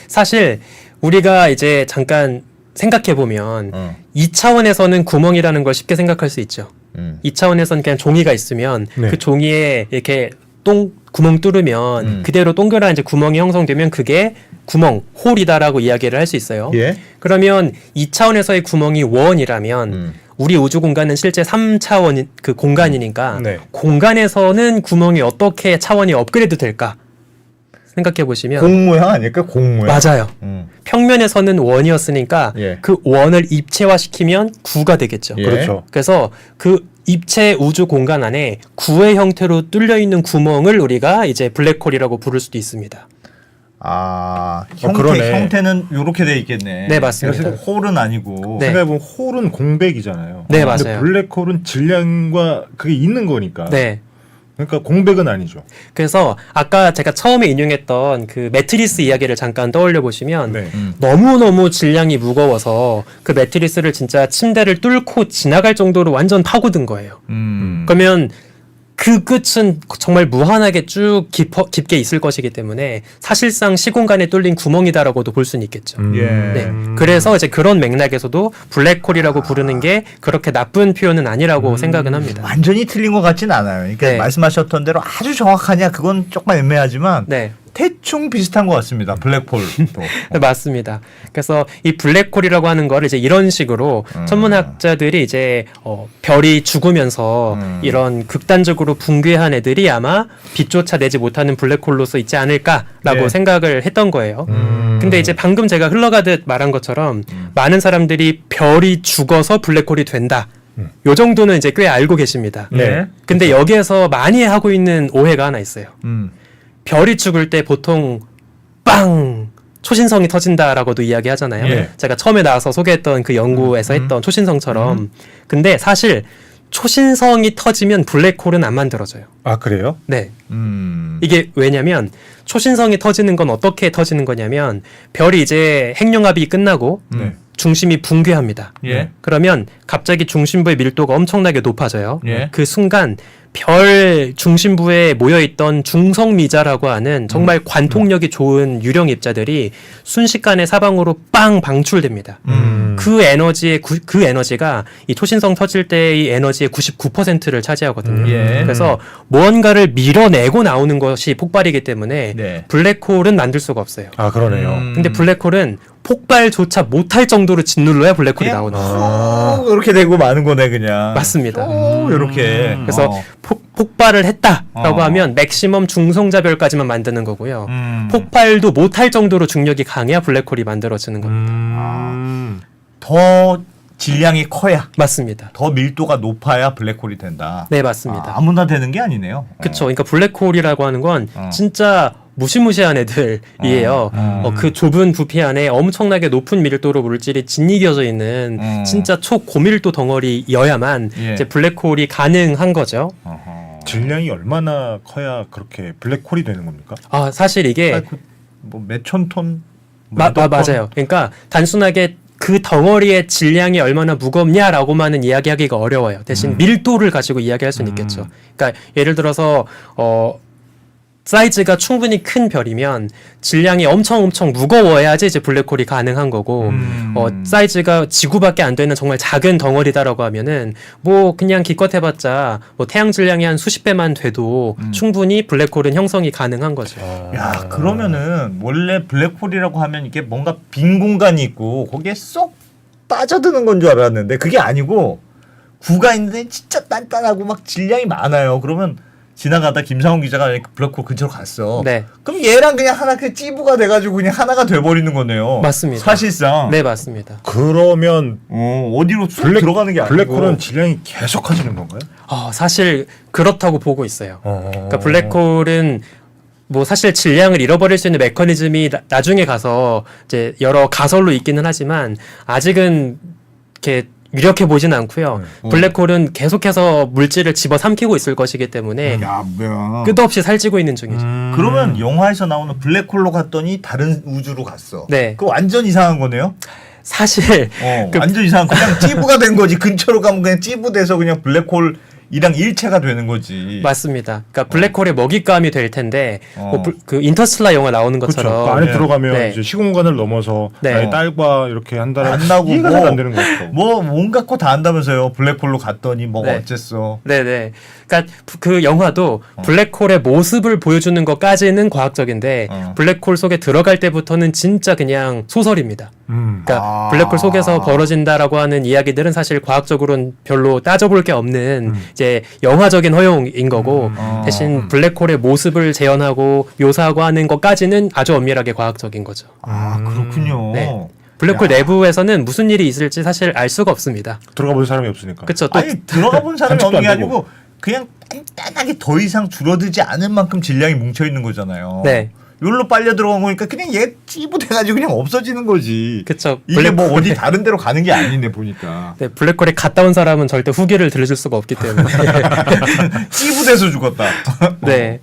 사실 우리가 이제 잠깐 생각해 보면 2차원에서는 구멍이라는 걸 쉽게 생각할 수 있죠. 2차원에서는 그냥 종이가 있으면 네. 그 종이에 이렇게 구멍 뚫으면 그대로 동그란 이제 구멍이 형성되면 그게 구멍, 홀이다라고 이야기를 할 수 있어요. 예. 그러면 2차원에서의 구멍이 원이라면 우리 우주 공간은 실제 3차원 그 공간이니까 네. 공간에서는 구멍이 어떻게 차원이 업그레이드 될까 생각해 보시면 공모양 아닐까? 공모양. 맞아요. 평면에서는 원이었으니까 예. 그 원을 입체화시키면 구가 되겠죠. 예. 그렇죠. 그래서 그 입체 우주 공간 안에 구의 형태로 뚫려 있는 구멍을 우리가 이제 블랙홀이라고 부를 수도 있습니다. 그러네. 형태는 이렇게 돼 있겠네. 네, 맞습니다. 그래서 홀은 아니고. 네. 생각해보면 홀은 공백이잖아요. 네, 근데 맞아요. 블랙홀은 질량과 그게 있는 거니까. 네. 그러니까 공백은 아니죠. 그래서 아까 제가 처음에 인용했던 그 매트리스 이야기를 잠깐 떠올려 보시면 네. 너무너무 질량이 무거워서 그 매트리스를 진짜 침대를 뚫고 지나갈 정도로 완전 파고든 거예요. 그러면 그 끝은 정말 무한하게 쭉 깊게 있을 것이기 때문에 사실상 시공간에 뚫린 구멍이다라고도 볼 수는 있겠죠. 예. 네. 그래서 이제 그런 맥락에서도 블랙홀이라고 부르는 게 그렇게 나쁜 표현은 아니라고 생각은 합니다. 완전히 틀린 것 같진 않아요. 그러니까 네. 말씀하셨던 대로 아주 정확하냐 그건 조금 애매하지만 네. 대충 비슷한 것 같습니다. 블랙홀도. 네, 맞습니다. 그래서 이 블랙홀이라고 하는 거를 이제 이런 식으로 천문학자들이 이제 별이 죽으면서 이런 극단적으로 붕괴한 애들이 아마 빛조차 내지 못하는 블랙홀로서 있지 않을까라고 예. 생각을 했던 거예요. 근데 이제 방금 제가 흘러가듯 말한 것처럼 많은 사람들이 별이 죽어서 블랙홀이 된다. 요 정도는 이제 꽤 알고 계십니다. 네. 근데 여기에서 많이 하고 있는 오해가 하나 있어요. 별이 죽을 때 보통 빵 초신성이 터진다라고도 이야기하잖아요. 예. 제가 처음에 나와서 소개했던 그 연구에서 했던 초신성처럼. 근데 사실 초신성이 터지면 블랙홀은 안 만들어져요. 그래요? 네. 이게 왜냐면 초신성이 터지는 건 어떻게 터지는 거냐면 별이 이제 핵융합이 끝나고 중심이 붕괴합니다. 예. 그러면 갑자기 중심부의 밀도가 엄청나게 높아져요. 예. 그 순간 별 중심부에 모여있던 중성미자라고 하는 정말 관통력이 좋은 유령 입자들이 순식간에 사방으로 빵 방출됩니다. 그 에너지가 이 초신성 터질 때의 에너지의 99%를 차지하거든요. 예. 그래서 무언가를 밀어내고 나오는 것이 폭발이기 때문에 네. 블랙홀은 만들 수가 없어요. 아 그러네요. 근데 블랙홀은 폭발조차 못할 정도로 짓눌러야 블랙홀이 그냥 나오는 거예요. 이렇게 되고 마는 거네 그냥. 맞습니다. 이렇게. 그래서 폭발을 했다라고 어. 하면 맥시멈 중성자별까지만 만드는 거고요. 음. 폭발도 못할 정도로 중력이 강해야 블랙홀이 만들어지는 겁니다. 더 질량이 커야, 맞습니다. 더 밀도가 높아야 블랙홀이 된다. 네, 맞습니다. 아무나 되는 게 아니네요. 그렇죠. 그러니까 블랙홀이라고 하는 건 어. 진짜 무시무시한 애들이에요. 그 좁은 부피 안에 엄청나게 높은 밀도로 물질이 짓이겨져 있는 진짜 초고밀도 덩어리여야만 예. 이제 블랙홀이 가능한 거죠. 어허. 질량이 얼마나 커야 그렇게 블랙홀이 되는 겁니까? 아, 사실 이게 뭐 몇천 톤? 맞아요. 그러니까 단순하게 그 덩어리의 질량이 얼마나 무겁냐라고만은 이야기하기가 어려워요. 대신 밀도를 가지고 이야기할 수는 있겠죠. 그러니까 예를 들어서 사이즈가 충분히 큰 별이면 질량이 엄청 무거워야지 이제 블랙홀이 가능한 거고 사이즈가 지구밖에 안 되는 정말 작은 덩어리다라고 하면은 뭐 그냥 기껏 해봤자 뭐 태양 질량이 한 수십 배만 돼도 충분히 블랙홀은 형성이 가능한 거죠. 야, 그러면은 원래 블랙홀이라고 하면 이게 뭔가 빈 공간이 있고 거기에 쏙 빠져드는 건 줄 알았는데 그게 아니고 구가 있는데 진짜 단단하고 막 질량이 많아요. 그러면 지나가다 김상훈 기자가 블랙홀 근처로 갔어. 네. 그럼 얘랑 그냥 하나 그 찌부가 돼가지고 그냥 하나가 돼버리는 거네요. 맞습니다. 사실상. 네, 맞습니다. 그러면 어디로 쑥 들어가는 게 아니고. 블랙홀은 질량이 계속 커지는 건가요? 사실 그렇다고 보고 있어요. 그러니까 블랙홀은 뭐 사실 질량을 잃어버릴 수 있는 메커니즘이 나중에 가서 이제 여러 가설로 있기는 하지만 아직은 이렇게 유력해 보진 않고요. 블랙홀은 계속해서 물질을 집어삼키고 있을 것이기 때문에 야, 뭐야. 끝도 없이 살찌고 있는 중이죠. 그러면 영화에서 나오는 블랙홀로 갔더니 다른 우주로 갔어. 네. 그거 완전 이상한 거네요. 사실 완전 이상한. 그냥 찌부가 된 거지. 근처로 가면 그냥 찌부돼서 그냥 블랙홀이랑 일체가 되는 거지. 맞습니다. 그러니까 블랙홀의 먹잇감이 될 텐데 뭐 그 인터스텔라 영화 나오는 것처럼 그렇죠. 안에 네. 들어가면 네. 이제 시공간을 넘어서 네. 나의 딸과 이렇게 한다는 안다고 이해가 뭐, 잘 안 되는 것 같고. 뭐 온갖 거 다 안다면서요. 블랙홀로 갔더니 뭐가 네. 어쨌어. 네네. 그러니까 그 영화도 블랙홀의 모습을 보여주는 것까지는 과학적인데 블랙홀 속에 들어갈 때부터는 진짜 그냥 소설입니다. 그러니까 블랙홀 속에서 벌어진다라고 하는 이야기들은 사실 과학적으로는 별로 따져볼 게 없는 이제 영화적인 허용인 거고 대신 블랙홀의 모습을 재현하고 묘사하고 하는 것까지는 아주 엄밀하게 과학적인 거죠. 아, 그렇군요. 네. 블랙홀 내부에서는 무슨 일이 있을지 사실 알 수가 없습니다. 들어가 본 사람이 없으니까. 그렇죠. 또 아니 들어가 본 사람이 관측도 없는 게 안 되고. 아니고 그냥 단단하게 더 이상 줄어들지 않을 만큼 질량이 뭉쳐 있는 거잖아요. 네. 여기로 빨려 들어간 거니까 그냥 얘 찌부돼가지고 그냥 없어지는 거지. 그쵸. 이게 뭐 블랙홀에- 어디 다른 데로 가는 게 아니네 보니까. 네, 블랙홀에 갔다 온 사람은 절대 후기를 들려줄 수가 없기 때문에. 찌부돼서 죽었다. 네.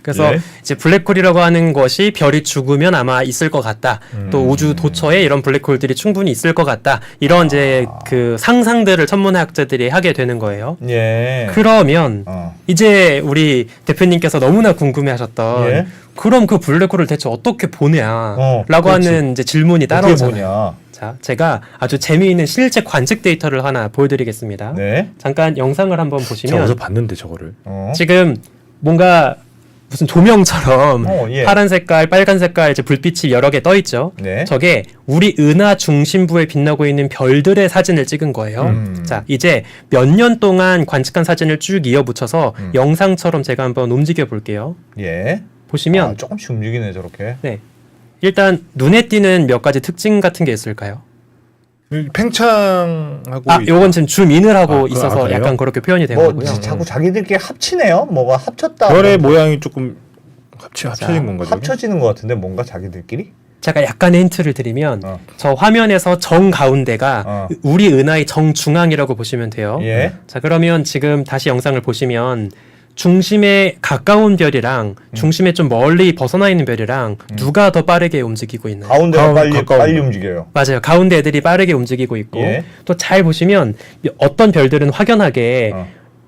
그래서 예. 이제 블랙홀이라고 하는 것이 별이 죽으면 아마 있을 것 같다. 또 우주 도처에 이런 블랙홀들이 충분히 있을 것 같다. 이런 이제 그 상상들을 천문학자들이 하게 되는 거예요. 예. 그러면 어. 이제 우리 대표님께서 너무나 궁금해하셨던 예. 그럼 그 블랙홀을 대체 어떻게 보냐라고 그렇지. 하는 이제 질문이 어떻게 따라오잖아요. 보냐. 자, 제가 아주 재미있는 실제 관측 데이터를 하나 보여드리겠습니다. 네. 잠깐 영상을 한번 제가 보시면 어디서 봤는데 저거를. 지금 뭔가 무슨 조명처럼 예. 파란 색깔, 빨간 색깔 이제 불빛이 여러 개 떠 있죠. 네. 저게 우리 은하 중심부에 빛나고 있는 별들의 사진을 찍은 거예요. 자, 이제 몇 년 동안 관측한 사진을 쭉 이어붙여서 영상처럼 제가 한번 움직여 볼게요. 예. 보시면 아, 조금씩 움직이네 저렇게. 네. 일단 눈에 띄는 몇 가지 특징 같은 게 있을까요? 팽창하고. 요건 지금 줌인을 하고 아, 있어서 그래요? 약간 그렇게 표현이 된 뭐 거고요. 자꾸 자기들끼리 합치네요. 뭐가 합쳤다. 별의 모양이 조금 합쳐진 건가? 저게? 합쳐지는 것 같은데 뭔가 자기들끼리? 제가 약간의 힌트를 드리면 어. 저 화면에서 정 가운데가 우리 은하의 정 중앙이라고 보시면 돼요. 예. 자, 그러면 지금 다시 영상을 보시면 중심에 가까운 별이랑 중심에 좀 멀리 벗어나 있는 별이랑 누가 더 빠르게 움직이고 있나요? 가운데가 가까운 빨리 움직여요. 맞아요. 가운데 애들이 빠르게 움직이고 있고 예. 또 잘 보시면 어떤 별들은 확연하게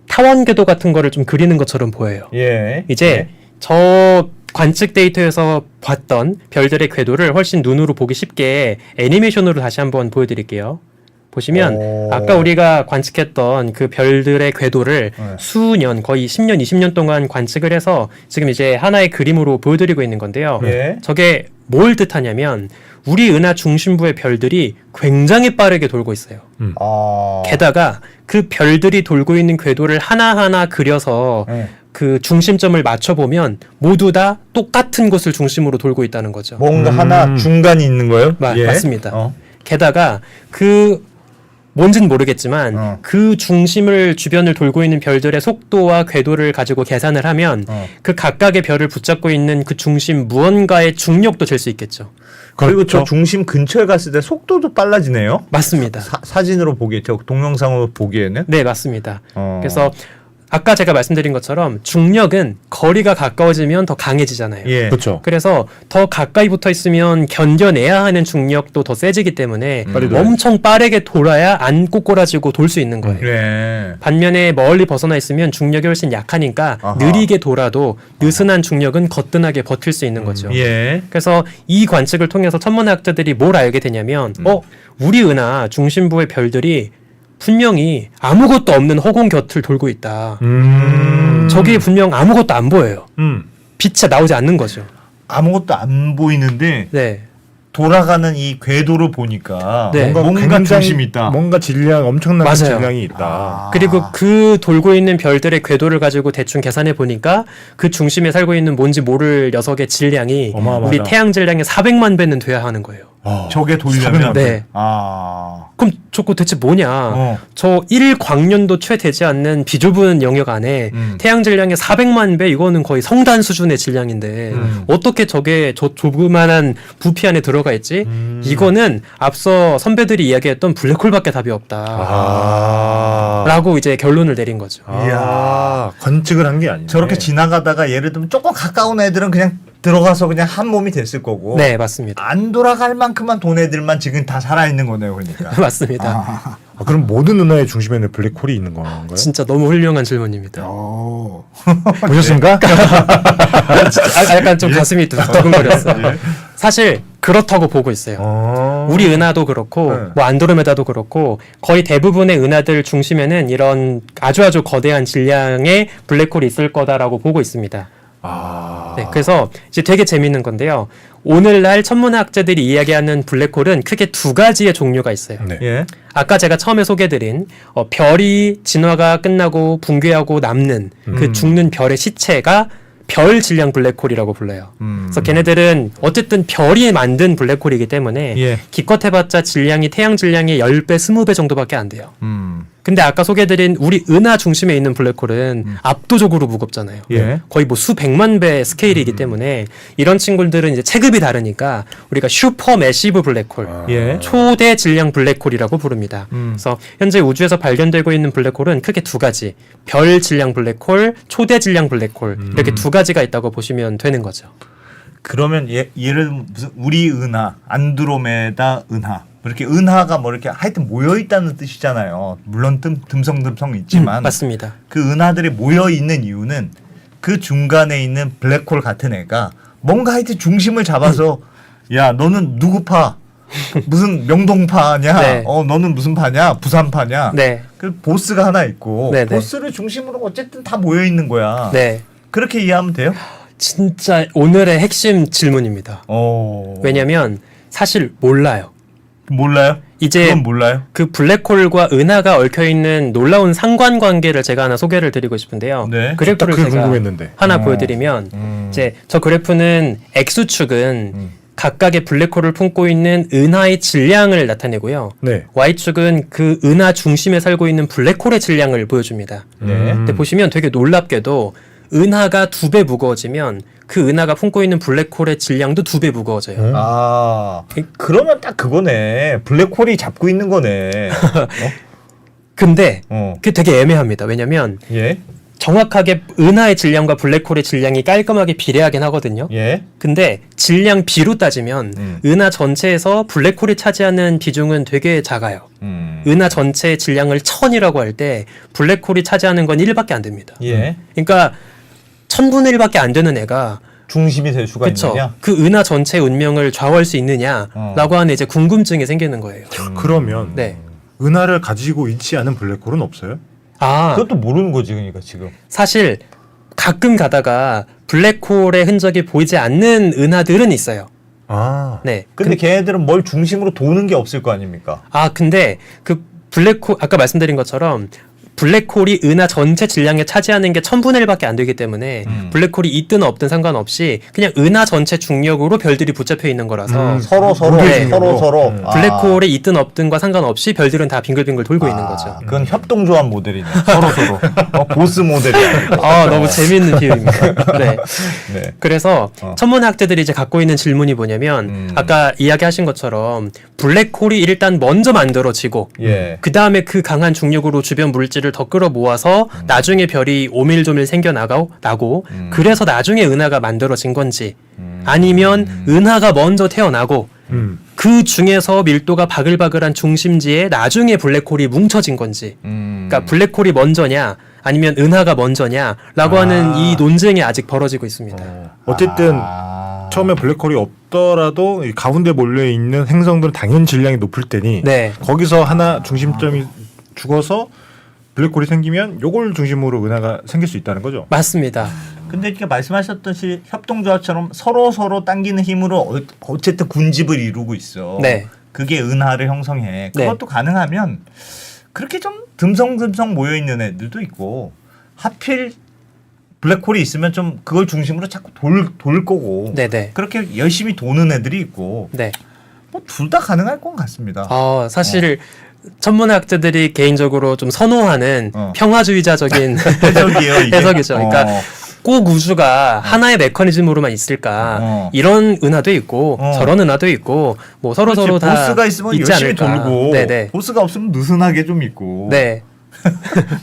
타원 궤도 같은 거를 좀 그리는 것처럼 보여요. 예. 이제 저 관측 데이터에서 봤던 별들의 궤도를 훨씬 눈으로 보기 쉽게 애니메이션으로 다시 한번 보여드릴게요. 보시면 오. 아까 우리가 관측했던 그 별들의 궤도를 네. 수년 거의 10년, 20년 동안 관측을 해서 지금 이제 하나의 그림으로 보여드리고 있는 건데요. 예. 저게 뭘 뜻하냐면 우리 은하 중심부의 별들이 굉장히 빠르게 돌고 있어요. 아. 게다가 그 별들이 돌고 있는 궤도를 하나하나 그려서 네. 그 중심점을 맞춰보면 모두 다 똑같은 곳을 중심으로 돌고 있다는 거죠. 뭔가 하나 중간이 있는 거예요? 예. 맞습니다. 게다가 그 뭔진 모르겠지만 그 중심을 주변을 돌고 있는 별들의 속도와 궤도를 가지고 계산을 하면 그 각각의 별을 붙잡고 있는 그 중심 무언가의 중력도 잴 수 있겠죠. 그리고 저 중심 근처에 갔을 때 속도도 빨라지네요. 맞습니다. 사진으로 보기에, 저 동영상으로 보기에는. 네, 맞습니다. 그래서 아까 제가 말씀드린 것처럼 중력은 거리가 가까워지면 더 강해지잖아요. 예. 그렇죠. 그래서 더 가까이 붙어 있으면 견뎌내야 하는 중력도 더 세지기 때문에 빨리 돌아야지. 엄청 빠르게 돌아야 안 꼬꾸라지고 돌 수 있는 거예요. 네. 반면에 멀리 벗어나 있으면 중력이 훨씬 약하니까 아하. 느리게 돌아도 느슨한 중력은 거뜬하게 버틸 수 있는 거죠. 예. 그래서 이 관측을 통해서 천문학자들이 뭘 알게 되냐면 우리 은하 중심부의 별들이 분명히 아무것도 없는 허공 곁을 돌고 있다. 저게 분명 아무것도 안 보여요. 빛이 나오지 않는 거죠. 아무것도 안 보이는데 네. 돌아가는 이 궤도를 보니까 네. 뭔가 굉장히 중심이 있다. 뭔가 질량 엄청난 맞아요. 질량이 있다. 아. 그리고 그 돌고 있는 별들의 궤도를 가지고 대충 계산해 보니까 그 중심에 살고 있는 뭔지 모를 녀석의 질량이 어마어마하다. 우리 태양 질량의 400만 배는 돼야 하는 거예요. 저게 돌려면 네. 아. 그럼 저거 대체 뭐냐? 저 1광년도 채 되지 않는 비좁은 영역 안에 태양 질량의 400만 배 이거는 거의 성단 수준의 질량인데 어떻게 저게 저 조그만한 부피 안에 들어가 있지? 이거는 앞서 선배들이 이야기했던 블랙홀밖에 답이 없다. 라고 이제 결론을 내린 거죠. 이야, 관측을 한 게 아니네. 저렇게 지나가다가 예를 들면 조금 가까운 애들은 그냥 들어가서 그냥 한 몸이 됐을 거고. 네, 맞습니다. 안 돌아갈 만큼만 돈 애들만 지금 다 살아있는 거네요, 그러니까. 맞습니다. 그럼 모든 은하의 중심에는 블랙홀이 있는 건가요? 진짜 너무 훌륭한 질문입니다. 보셨습니까? 약간 좀 가슴이 두근거렸어요. 사실 그렇다고 보고 있어요. 우리 은하도 그렇고 네. 뭐 안드로메다도 그렇고 거의 대부분의 은하들 중심에는 이런 아주 거대한 질량의 블랙홀이 있을 거다라고 보고 있습니다. 네, 그래서 이제 되게 재밌는 건데요. 오늘날 천문학자들이 이야기하는 블랙홀은 크게 두 가지의 종류가 있어요. 네. 예. 아까 제가 처음에 소개드린 별이 진화가 끝나고 붕괴하고 남는 그 죽는 별의 시체가 별 질량 블랙홀이라고 불러요. 그래서 걔네들은 어쨌든 별이 만든 블랙홀이기 때문에 예. 기껏 해봤자 질량이 태양 질량의 10배, 20배 정도밖에 안 돼요. 근데 아까 소개드린 우리 은하 중심에 있는 블랙홀은 압도적으로 무겁잖아요. 예. 거의 뭐 수백만 배 스케일이기 때문에 이런 친구들은 이제 체급이 다르니까 우리가 슈퍼 매시브 블랙홀, 예. 초대 질량 블랙홀이라고 부릅니다. 그래서 현재 우주에서 발견되고 있는 블랙홀은 크게 두 가지, 별 질량 블랙홀, 초대 질량 블랙홀 이렇게 두 가지가 있다고 보시면 되는 거죠. 그러면 예를 들면 무슨 우리 은하, 안드로메다 은하, 이렇게 은하가 뭐 이렇게 하여튼 모여 있다는 뜻이잖아요. 물론 듬성듬성 있지만 맞습니다. 그 은하들이 모여 있는 이유는 그 중간에 있는 블랙홀 같은 애가 뭔가 하여튼 중심을 잡아서 야 너는 누구 파? 무슨 명동파냐? 네. 너는 무슨 파냐? 부산파냐? 네. 그 보스가 하나 있고 네, 네. 보스를 중심으로 어쨌든 다 모여 있는 거야. 네. 그렇게 이해하면 돼요? 진짜 오늘의 핵심 질문입니다. 왜냐면 사실 몰라요. 몰라요? 이제 그건 몰라요? 그 블랙홀과 은하가 얽혀 있는 놀라운 상관관계를 제가 하나 소개를 드리고 싶은데요. 네. 그래프를 그게 제가 궁금했는데. 하나 보여드리면 이제 저 그래프는 X축은 각각의 블랙홀을 품고 있는 은하의 질량을 나타내고요. 네. Y축은 그 은하 중심에 살고 있는 블랙홀의 질량을 보여줍니다. 네. 근데 보시면 되게 놀랍게도 은하가 2배 무거워지면 그 은하가 품고 있는 블랙홀의 질량도 2배 무거워져요. 아, 그러면 딱 그거네. 블랙홀이 잡고 있는 거네. 근데 어. 그게 되게 애매합니다. 왜냐면 예. 정확하게 은하의 질량과 블랙홀의 질량이 깔끔하게 비례하긴 하거든요. 예. 근데 질량 비로 따지면 은하 전체에서 블랙홀이 차지하는 비중은 되게 작아요. 은하 전체의 질량을 1000이라고 할 때 블랙홀이 차지하는 건 1밖에 안 됩니다. 예. 그러니까 1000분의 1밖에 안 되는 애가 중심이 될 수가 그쵸. 있느냐? 그 은하 전체의 운명을 좌우할 수 있느냐라고 하는 이제 궁금증이 생기는 거예요. 그러면 네. 은하를 가지고 있지 않은 블랙홀은 없어요? 아, 그것도 모르는 거지, 그러니까 지금. 사실 가끔 가다가 블랙홀의 흔적이 보이지 않는 은하들은 있어요. 아, 네. 근데 걔네들은 뭘 중심으로 도는 게 없을 거 아닙니까? 근데 그 블랙홀 아까 말씀드린 것처럼 블랙홀이 은하 전체 질량에 차지하는 게 1000분의 1밖에 안 되기 때문에 블랙홀이 있든 없든 상관없이 그냥 은하 전체 중력으로 별들이 붙잡혀 있는 거라서 서로 네. 서로. 블랙홀이 있든 없든과 상관없이 별들은 다 빙글빙글 돌고 있는 거죠. 그건 협동조합 모델이네. 서로. 보스 모델이야. 너무 재밌는 비유입니다. 네. 네. 그래서 천문학자들이 이제 갖고 있는 질문이 뭐냐면 아까 이야기하신 것처럼 블랙홀이 일단 먼저 만들어지고 예. 그 다음에 그 강한 중력으로 주변 물질을 더 끌어모아서 나중에 별이 오밀조밀 생겨나고 그래서 나중에 은하가 만들어진 건지 아니면 은하가 먼저 태어나고 그 중에서 밀도가 바글바글한 중심지에 나중에 블랙홀이 뭉쳐진 건지 그러니까 블랙홀이 먼저냐 아니면 은하가 먼저냐라고 하는 이 논쟁이 아직 벌어지고 있습니다. 어쨌든 처음에 블랙홀이 없더라도 이 가운데 몰려 있는 행성들은 당연히 질량이 높을 테니 네. 거기서 하나 중심점이 죽어서 블랙홀이 생기면 요걸 중심으로 은하가 생길 수 있다는 거죠. 맞습니다. 근데 이렇게 말씀하셨듯이 협동조합처럼 서로 당기는 힘으로 어쨌든 군집을 이루고 있어. 네. 그게 은하를 형성해. 네. 그것도 가능하면 그렇게 좀 듬성듬성 모여 있는 애들도 있고 하필 블랙홀이 있으면 좀 그걸 중심으로 자꾸 돌 거고. 네네. 그렇게 열심히 도는 애들이 있고. 네. 뭐 둘 다 가능할 것 같습니다. 사실 천문학자들이 개인적으로 좀 선호하는 평화주의자적인 해석이에요, 이게. 해석이죠. 그러니까 꼭 우주가 하나의 메커니즘으로만 있을까 이런 은하도 있고 저런 은하도 있고 뭐 서로 다 보스가 있으면 있지 열심히 않을까. 돌고 네네. 보스가 없으면 느슨하게 좀 있고. 네.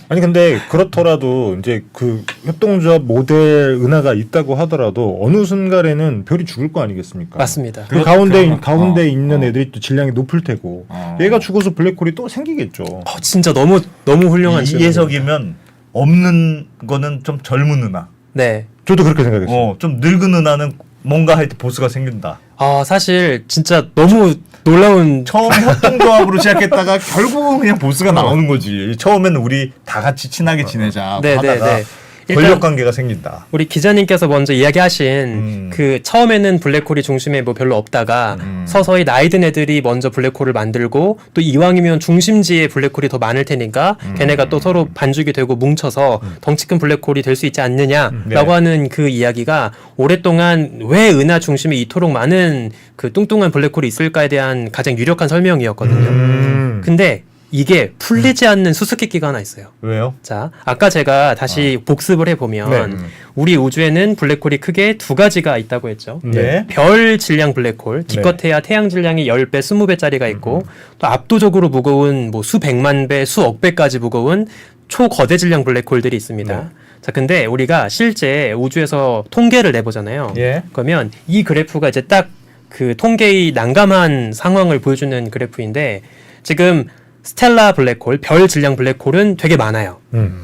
아니 근데 그렇더라도 이제 그 협동조합 모델 은하가 있다고 하더라도 어느 순간에는 별이 죽을 거 아니겠습니까? 맞습니다. 그 가운데 있는 애들이 또 질량이 높을 테고 얘가 죽어서 블랙홀이 또 생기겠죠. 진짜 너무 훌륭한 이 질문입니다. 해석이면 없는 거는 좀 젊은 은하. 네. 저도 그렇게 생각했어요. 좀 늙은 은하는 뭔가 할 때 보스가 생긴다. 사실 진짜 너무 놀라운 처음에 협동조합으로 시작했다가 결국은 그냥 보스가 나오는 거지. 처음에는 우리 다 같이 친하게 지내자 하다가 권력 관계가 생긴다. 우리 기자님께서 먼저 이야기하신 그 처음에는 블랙홀이 중심에 뭐 별로 없다가 서서히 나이 든 애들이 먼저 블랙홀을 만들고 또 이왕이면 중심지에 블랙홀이 더 많을 테니까 걔네가 또 서로 반죽이 되고 뭉쳐서 덩치 큰 블랙홀이 될 수 있지 않느냐라고 하는 그 이야기가 오랫동안 왜 은하 중심에 이토록 많은 그 뚱뚱한 블랙홀이 있을까에 대한 가장 유력한 설명이었거든요. 근데 이게 풀리지 않는 수수께끼가 하나 있어요. 왜요? 자, 아까 제가 다시 복습을 해보면 우리 우주에는 블랙홀이 크게 두 가지가 있다고 했죠. 네. 별 질량 블랙홀, 기껏해야 태양 질량이 10배, 20배짜리가 있고 또 압도적으로 무거운 뭐 수백만 배, 수억 배까지 무거운 초거대 질량 블랙홀들이 있습니다. 자, 근데 우리가 실제 우주에서 통계를 내보잖아요. 예. 그러면 이 그래프가 이제 딱 그 통계의 난감한 상황을 보여주는 그래프인데 지금 스텔라 블랙홀, 별 질량 블랙홀은 되게 많아요.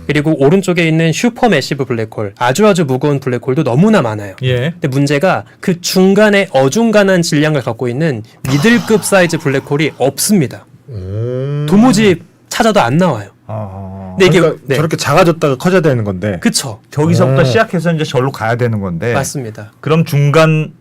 그리고 오른쪽에 있는 슈퍼 매시브 블랙홀, 아주 무거운 블랙홀도 너무나 많아요. 예. 근데 문제가 그 중간에 어중간한 질량을 갖고 있는 미들급 사이즈 블랙홀이 없습니다. 도무지 찾아도 안 나와요. 근데 이게 그러니까 저렇게 작아졌다가 커져야 되는 건데. 그쵸. 저기서부터 시작해서 이제 절로 가야 되는 건데. 맞습니다. 그럼 중간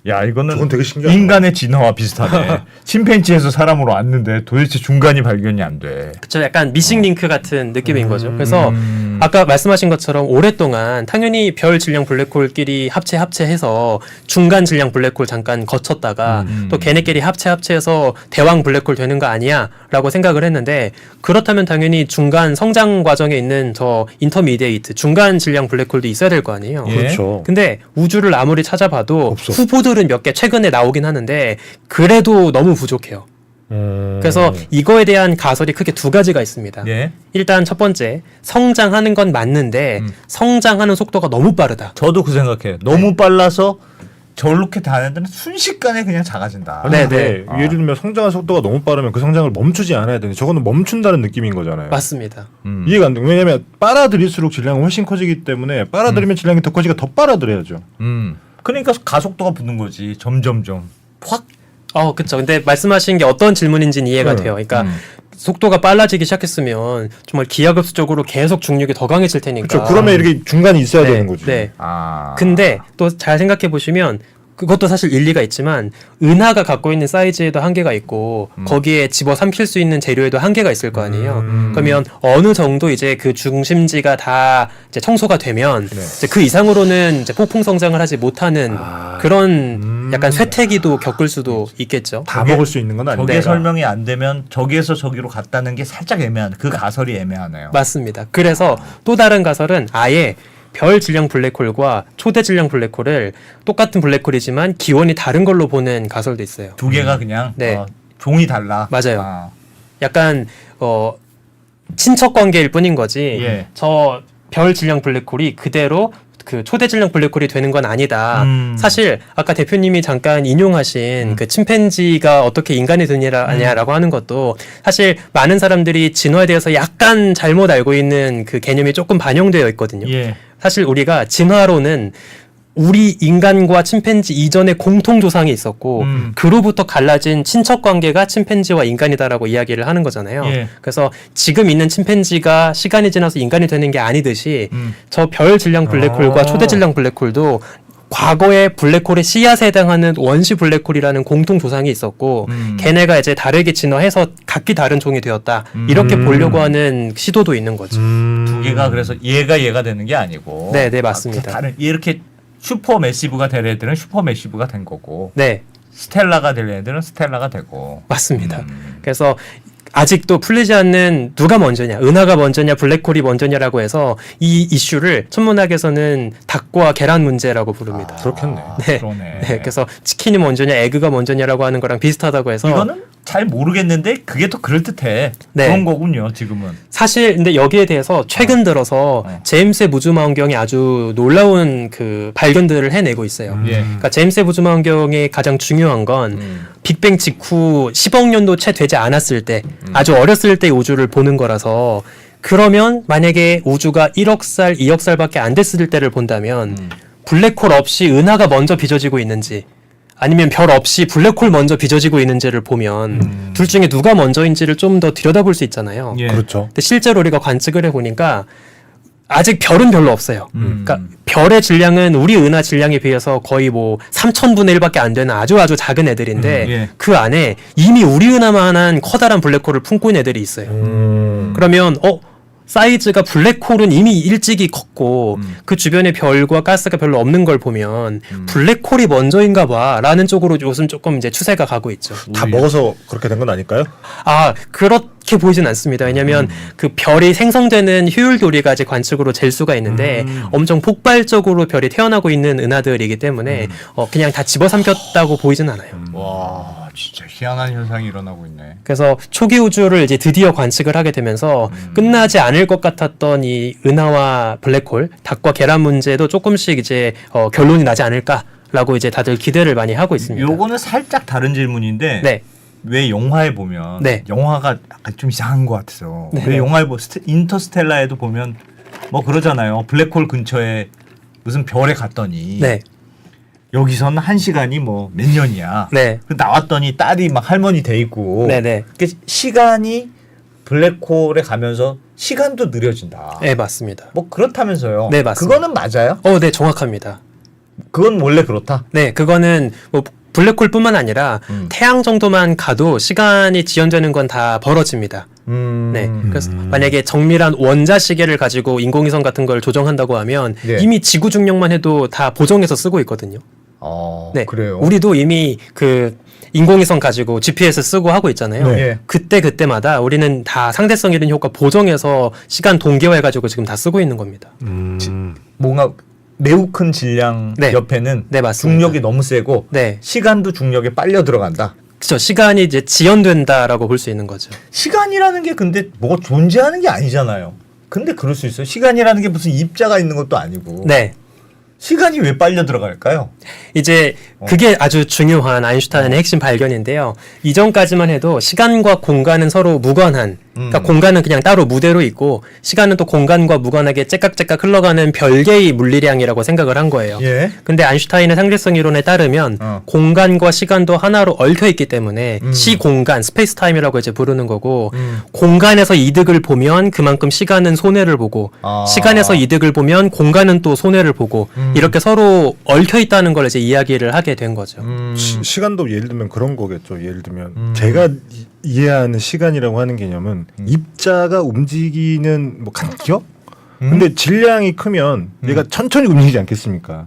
이거는 저건 되게 신기하다. 인간의 진화와 비슷하네. 침팬지에서 사람으로 왔는데 도대체 중간이 발견이 안 돼. 그쵸. 약간 미싱 링크 같은 느낌인 거죠. 그래서 아까 말씀하신 것처럼 오랫동안 당연히 별 질량 블랙홀끼리 합체해서 중간 질량 블랙홀 잠깐 거쳤다가 또 걔네끼리 합체해서 대왕 블랙홀 되는 거 아니야? 라고 생각을 했는데 그렇다면 당연히 중간 성장 과정에 있는 저 인터미디에이트, 중간 질량 블랙홀도 있어야 될 거 아니에요? 예. 그렇죠. 근데 우주를 아무리 찾아봐도 없어. 후보들은 몇 개 최근에 나오긴 하는데 그래도 너무 부족해요. 그래서 이거에 대한 가설이 크게 두 가지가 있습니다. 예. 일단 첫 번째, 성장하는 건 맞는데 성장하는 속도가 너무 빠르다. 저도 그 생각해요. 너무 빨라서 저렇게 다는 데는 순식간에 그냥 작아진다. 네, 근데 네. 예를 들면 성장한 속도가 너무 빠르면 그 성장을 멈추지 않아야 되는데 저거는 멈춘다는 느낌인 거잖아요. 맞습니다. 이해가 안 돼. 왜냐면 빨아들일수록 질량은 훨씬 커지기 때문에 빨아들이면 질량이 더 커지니까 더 빨아들여야죠. 그러니까 가속도가 붙는 거지. 점점점 확. 그쵸. 근데 말씀하신 게 어떤 질문인지는 이해가 돼요. 그러니까 속도가 빨라지기 시작했으면 정말 기하급수적으로 계속 중력이 더 강해질 테니까. 그렇죠. 그러면 이렇게 중간이 있어야 네, 되는 거죠. 네. 아. 근데 또 잘 생각해 보시면 그것도 사실 일리가 있지만 은하가 갖고 있는 사이즈에도 한계가 있고 거기에 집어삼킬 수 있는 재료에도 한계가 있을 거 아니에요. 그러면 어느 정도 이제 그 중심지가 다 이제 청소가 되면 이제 그 이상으로는 이제 폭풍 성장을 하지 못하는 그런 약간 쇠퇴기도 겪을 수도 있겠죠. 다 먹을 수 있는 건 아닌데. 저게 설명이 안 되면 저기에서 저기로 갔다는 게 살짝 애매한. 그 가설이 애매하네요. 맞습니다. 그래서 또 다른 가설은 아예 별 질량 블랙홀과 초대 질량 블랙홀을 똑같은 블랙홀이지만 기원이 다른 걸로 보는 가설도 있어요. 두 개가 그냥 네. 종이 달라. 맞아요. 아. 약간 친척 관계일 뿐인 거지. 예. 저 별 질량 블랙홀이 그대로 그 초대 질량 블랙홀이 되는 건 아니다. 사실 아까 대표님이 잠깐 인용하신 그 침팬지가 어떻게 인간이 되냐라고 하는 것도 사실 많은 사람들이 진화에 대해서 약간 잘못 알고 있는 그 개념이 조금 반영되어 있거든요. 예. 사실 우리가 진화로는 우리 인간과 침팬지 이전에 공통 조상이 있었고 그로부터 갈라진 친척 관계가 침팬지와 인간이다라고 이야기를 하는 거잖아요. 예. 그래서 지금 있는 침팬지가 시간이 지나서 인간이 되는 게 아니듯이 저 별 질량 블랙홀과 초대 질량 블랙홀도 과거의 블랙홀의 씨앗에 해당하는 원시 블랙홀이라는 공통 조상이 있었고 걔네가 이제 다르게 진화해서 각기 다른 종이 되었다. 이렇게 보려고 하는 시도도 있는 거죠. 두 개가 그래서 얘가 되는 게 아니고. 네, 네, 맞습니다. 다른 이렇게 슈퍼 매시브가 될 애들은 슈퍼 매시브가 된 거고. 네, 스텔라가 될 애들은 스텔라가 되고. 맞습니다. 그래서 아직도 풀리지 않는 누가 먼저냐, 은하가 먼저냐, 블랙홀이 먼저냐라고 해서 이 이슈를 천문학에서는 닭과 계란 문제라고 부릅니다. 그렇겠네. 네. 그러네. 네, 그래서 치킨이 먼저냐, 에그가 먼저냐라고 하는 거랑 비슷하다고 해서 이거는 잘 모르겠는데 그게 더 그럴듯해. 네. 그런 거군요, 지금은. 사실 근데 여기에 대해서 최근 들어서 제임스의 무주망원경이 아주 놀라운 그 발견들을 해내고 있어요. 예. 그러니까 제임스의 무주망원경의 가장 중요한 건 빅뱅 직후 10억 년도 채 되지 않았을 때 아주 어렸을 때 우주를 보는 거라서 그러면 만약에 우주가 1억 살, 2억 살밖에 안 됐을 때를 본다면 블랙홀 없이 은하가 먼저 빚어지고 있는지 아니면 별 없이 블랙홀 먼저 빚어지고 있는지를 보면 둘 중에 누가 먼저인지를 좀 더 들여다볼 수 있잖아요. 예. 그렇죠. 근데 실제로 우리가 관측을 해보니까 아직 별은 별로 없어요. 그러니까 별의 질량은 우리 은하 질량에 비해서 거의 뭐 3,000분의 1밖에 안 되는 아주 작은 애들인데 예. 그 안에 이미 우리 은하만한 커다란 블랙홀을 품고 있는 애들이 있어요. 그러면 사이즈가 블랙홀은 이미 일찍이 컸고 그 주변에 별과 가스가 별로 없는 걸 보면 블랙홀이 먼저인가 봐라는 쪽으로 요즘 조금 이제 추세가 가고 있죠. 다 먹어서 그렇게 된 건 아닐까요? 그렇게 보이진 않습니다. 왜냐하면 그 별이 생성되는 효율도 우리가 아직 관측으로 잴 수가 있는데 엄청 폭발적으로 별이 태어나고 있는 은하들이기 때문에 그냥 다 집어삼켰다고 보이진 않아요. 와, 진짜 희한한 현상이 일어나고 있네. 그래서 초기 우주를 이제 드디어 관측을 하게 되면서 끝나지 않을 것 같았던 이 은하와 블랙홀, 닭과 계란 문제도 조금씩 이제 결론이 나지 않을까라고 이제 다들 기대를 많이 하고 있습니다. 요거는 살짝 다른 질문인데 네. 왜 영화에 보면 네. 영화가 약간 좀 이상한 것 같아서 네. 왜 영화에 인터스텔라에도 보면 뭐 그러잖아요. 블랙홀 근처에 무슨 별에 갔더니 네. 여기서는 1시간이 뭐 몇 년이야. 네. 그 나왔더니 딸이 막 할머니 돼 있고. 네네. 시간이 블랙홀에 가면서 시간도 느려진다. 네, 맞습니다. 뭐 그렇다면서요. 네, 맞습니다. 그거는 맞아요? 네, 정확합니다. 그건 원래 그렇다. 네, 그거는 뭐 블랙홀뿐만 아니라 태양 정도만 가도 시간이 지연되는 건 다 벌어집니다. 네, 그래서 만약에 정밀한 원자 시계를 가지고 인공위성 같은 걸 조정한다고 하면 네. 이미 지구 중력만 해도 다 보정해서 쓰고 있거든요. 네, 그래요. 우리도 이미 그 인공위성 가지고 GPS 쓰고 하고 있잖아요. 네. 그때마다 우리는 다 상대성 이론 효과 보정해서 시간 동계화해가지고 지금 다 쓰고 있는 겁니다. 뭔가 매우 큰 질량 네. 옆에는 네, 맞습니다. 중력이 너무 세고 네. 시간도 중력에 빨려 들어간다. 그렇죠. 시간이 이제 지연된다라고 볼 수 있는 거죠. 시간이라는 게 근데 뭐가 존재하는 게 아니잖아요. 근데 그럴 수 있어요. 시간이라는 게 무슨 입자가 있는 것도 아니고. 네. 시간이 왜 빨려 들어갈까요? 이제 그게 아주 중요한 아인슈타인의 핵심 발견인데요. 이전까지만 해도 시간과 공간은 서로 무관한, 그러니까 공간은 그냥 따로 무대로 있고 시간은 또 공간과 무관하게 째깍째깍 흘러가는 별개의 물리량이라고 생각을 한 거예요. 예. 근데 아인슈타인의 상대성 이론에 따르면 공간과 시간도 하나로 얽혀 있기 때문에 시공간, 스페이스 타임이라고 이제 부르는 거고 공간에서 이득을 보면 그만큼 시간은 손해를 보고 시간에서 이득을 보면 공간은 또 손해를 보고 이렇게 서로 얽혀 있다는 걸 이제 이야기를 하게 된 거죠. 시간도 예를 들면 그런 거겠죠. 예를 들면 제가 이해하는 시간이라고 하는 개념은 입자가 움직이는 뭐 간격? 근데 질량이 크면 얘가 천천히 움직이지 않겠습니까?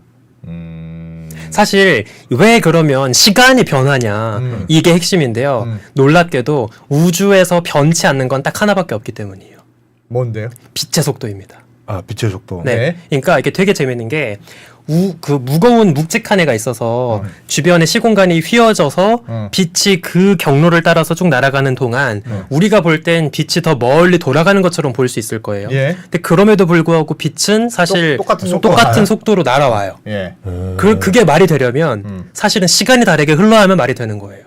사실 왜 그러면 시간이 변하냐 이게 핵심인데요. 놀랍게도 우주에서 변치 않는 건 딱 하나밖에 없기 때문이에요. 뭔데요? 빛의 속도입니다. 아, 빛의 속도. 네. 네. 그러니까 이게 되게 재밌는 게 그 무거운 묵직한 애가 있어서 주변에 시공간이 휘어져서 빛이 그 경로를 따라서 쭉 날아가는 동안 우리가 볼 땐 빛이 더 멀리 돌아가는 것처럼 보일 수 있을 거예요. 예. 근데 그럼에도 불구하고 빛은 사실 똑같은 속도로 날아와요. 예. 그게 말이 되려면 사실은 시간이 다르게 흘러야만 말이 되는 거예요.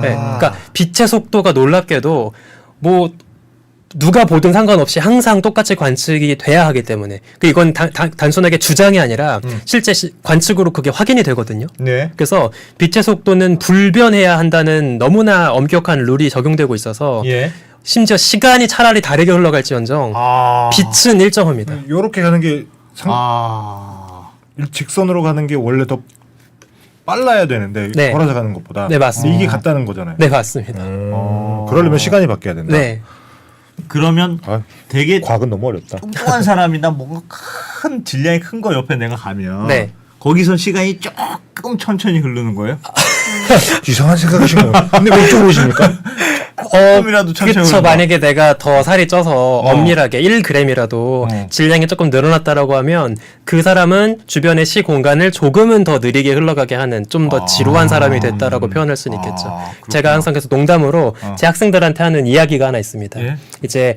네. 그러니까 빛의 속도가 놀랍게도 뭐 누가 보든 상관없이 항상 똑같이 관측이 돼야 하기 때문에 이건 단순하게 주장이 아니라 실제 관측으로 그게 확인이 되거든요. 네. 그래서 빛의 속도는 불변해야 한다는 너무나 엄격한 룰이 적용되고 있어서 예. 심지어 시간이 차라리 다르게 흘러갈지언정 빛은 일정합니다. 요렇게 가는 게 직선으로 가는 게 원래 더 빨라야 되는데 네. 걸어서 가는 것보다. 네, 맞습니다. 이게 같다는 거잖아요. 네, 맞습니다. 그러려면 시간이 바뀌어야 된다. 네. 그러면 아, 되게 과학은 너무 어렵다. 뚱뚱한 사람이나 뭔가 큰 질량이 큰 거 옆에 내가 가면 네. 거기선 시간이 조금 천천히 흐르는 거예요? 이상한 생각이신 거예요. 근데 왜 이쪽으로 오십니까? 조금이라도 천천히 그렇죠. 흐른다. 만약에 내가 더 살이 쪄서 엄밀하게 1g이라도 질량이 조금 늘어났다라고 하면 그 사람은 주변의 시 공간을 조금은 더 느리게 흘러가게 하는 좀 더 지루한 사람이 됐다라고 표현할 수는 있겠죠. 그렇구나. 제가 항상 그래서 농담으로 제 학생들한테 하는 이야기가 하나 있습니다. 예? 이제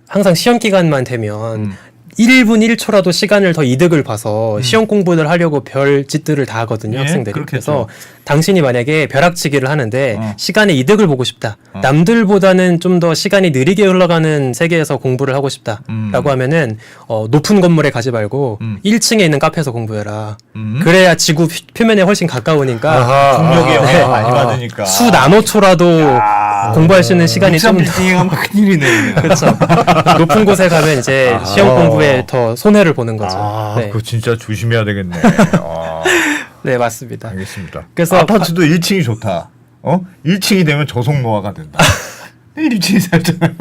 항상 시험 기간만 되면 1분 1초라도 시간을 더 이득을 봐서 시험 공부를 하려고 별 짓들을 다 하거든요. 예, 학생들이. 그렇겠죠. 그래서 당신이 만약에 벼락치기를 하는데 시간의 이득을 보고 싶다. 남들보다는 좀 더 시간이 느리게 흘러가는 세계에서 공부를 하고 싶다라고 하면은 높은 건물에 가지 말고 1층에 있는 카페에서 공부해라. 그래야 지구 표면에 훨씬 가까우니까 중력에 영향을 네. 많이 받으니까 수 나노초라도 공부할 수 있는 시간이 좀 더 빌딩에 가면 큰일이네. 그렇죠. 높은 곳에 가면 이제 시험 공부에 더 손해를 보는 거죠. 네. 그거 진짜 조심해야 되겠네. 네, 맞습니다. 알겠습니다. 그래서 아파트도 1층이 좋다. 1층이 되면 저속노화가 된다. 1층이 살잖아요.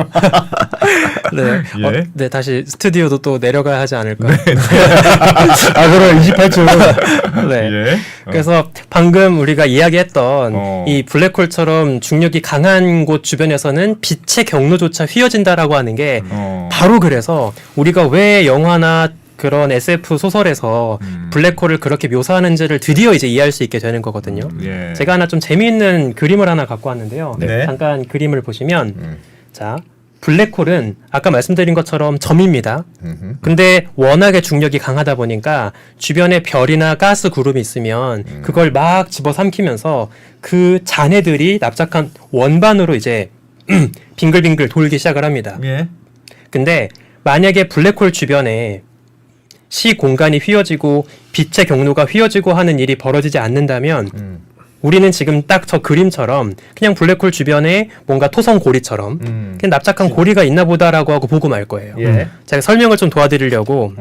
네. 예? 네, 다시 스튜디오도 또 내려가야 하지 않을까. 그럼 28초. 네. 예? 그래서 방금 우리가 이야기했던 이 블랙홀처럼 중력이 강한 곳 주변에서는 빛의 경로조차 휘어진다라고 하는 게 바로 그래서 우리가 왜 영화나 그런 SF 소설에서 블랙홀을 그렇게 묘사하는지를 드디어 이제 이해할 수 있게 되는 거거든요. 예. 제가 하나 좀 재미있는 그림을 하나 갖고 왔는데요. 네. 잠깐 그림을 보시면 자, 블랙홀은 아까 말씀드린 것처럼 점입니다. 근데 워낙에 중력이 강하다 보니까 주변에 별이나 가스 구름이 있으면 그걸 막 집어삼키면서 그 잔해들이 납작한 원반으로 이제 빙글빙글 돌기 시작을 합니다. 예. 근데 만약에 블랙홀 주변에 시 공간이 휘어지고 빛의 경로가 휘어지고 하는 일이 벌어지지 않는다면 우리는 지금 딱 저 그림처럼 그냥 블랙홀 주변에 뭔가 토성 고리처럼 그냥 납작한 고리가 있나 보다라고 하고 보고 말 거예요. 예. 제가 설명을 좀 도와드리려고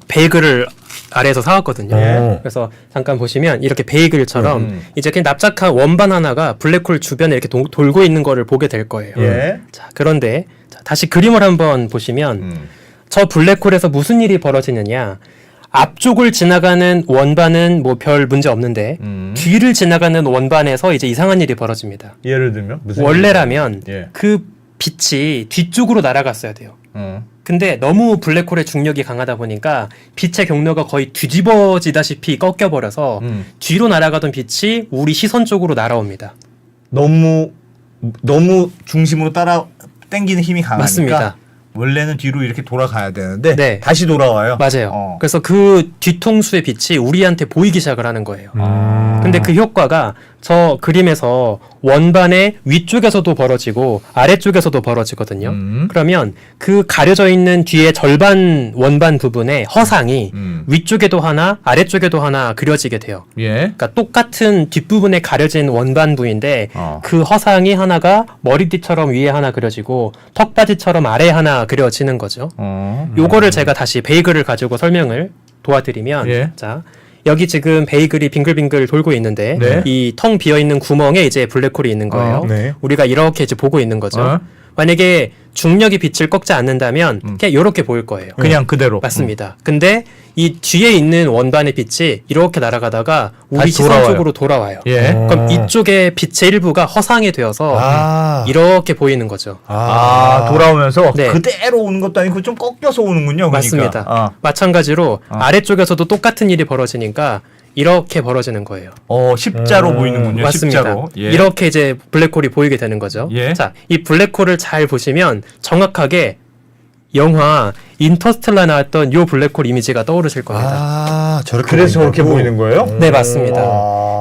베이글을 아래에서 사왔거든요. 그래서 잠깐 보시면 이렇게 베이글처럼 이제 그냥 납작한 원반 하나가 블랙홀 주변에 이렇게 돌고 있는 거를 보게 될 거예요. 예. 자, 그런데 다시 그림을 한번 보시면 저 블랙홀에서 무슨 일이 벌어지느냐? 앞쪽을 지나가는 원반은 뭐 별 문제 없는데 뒤를 지나가는 원반에서 이제 이상한 일이 벌어집니다. 예를 들면 무슨 원래라면 예. 그 빛이 뒤쪽으로 날아갔어야 돼요. 근데 너무 블랙홀의 중력이 강하다 보니까 빛의 경로가 거의 뒤집어지다시피 꺾여버려서 뒤로 날아가던 빛이 우리 시선 쪽으로 날아옵니다. 너무 중심으로 따라 당기는 힘이 강하니까 맞습니다. 원래는 뒤로 이렇게 돌아가야 되는데 네. 다시 돌아와요. 맞아요. 그래서 그 뒤통수의 빛이 우리한테 보이기 시작을 하는 거예요. 근데 그 효과가 저 그림에서 원반의 위쪽에서도 벌어지고 아래쪽에서도 벌어지거든요. 그러면 그 가려져 있는 뒤에 절반 원반 부분에 허상이 위쪽에도 하나 아래쪽에도 하나 그려지게 돼요. 예. 그러니까 똑같은 뒷부분에 가려진 원반부인데 그 허상이 하나가 머리띠처럼 위에 하나 그려지고 턱받이처럼 아래에 하나 그려지는 거죠. 요거를 제가 다시 베이글을 가지고 설명을 도와드리면 예. 자 여기 지금 베이글이 빙글빙글 돌고 있는데 네. 이 텅 비어 있는 구멍에 이제 블랙홀이 있는 거예요. 네. 우리가 이렇게 이제 보고 있는 거죠. 만약에 중력이 빛을 꺾지 않는다면 그냥 이렇게 보일 거예요. 그냥 그대로. 맞습니다. 근데 이 뒤에 있는 원반의 빛이 이렇게 날아가다가 우리 다시 시선 돌아와요. 쪽으로 돌아와요. 예. 그럼 이쪽에 빛의 일부가 허상이 되어서 이렇게 보이는 거죠. 돌아오면서 네. 그대로 오는 것도 아니고 좀 꺾여서 오는군요. 그러니까. 맞습니다. 마찬가지로 아래쪽에서도 똑같은 일이 벌어지니까 이렇게 벌어지는 거예요. 십자로 보이는군요. 맞습니다. 십자로. 예. 이렇게 이제 블랙홀이 보이게 되는 거죠. 예. 자, 이 블랙홀을 잘 보시면 정확하게 영화 인터스텔라 나왔던 요 블랙홀 이미지가 떠오르실 겁니다. 저렇게 그래서 저렇게 보인다고? 보이는 거예요? 네, 맞습니다.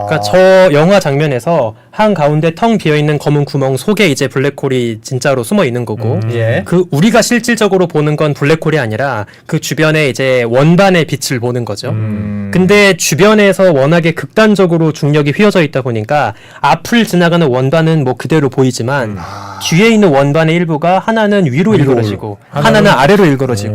그러니까 저 영화 장면에서 한 가운데 텅 비어 있는 검은 구멍 속에 이제 블랙홀이 진짜로 숨어 있는 거고, 예. 그 우리가 실질적으로 보는 건 블랙홀이 아니라 그 주변에 이제 원반의 빛을 보는 거죠. 근데 주변에서 워낙에 극단적으로 중력이 휘어져 있다 보니까 앞을 지나가는 원반은 뭐 그대로 보이지만 뒤에 있는 원반의 일부가 하나는 위로 일그러지고 하나는 아래로 일그러지고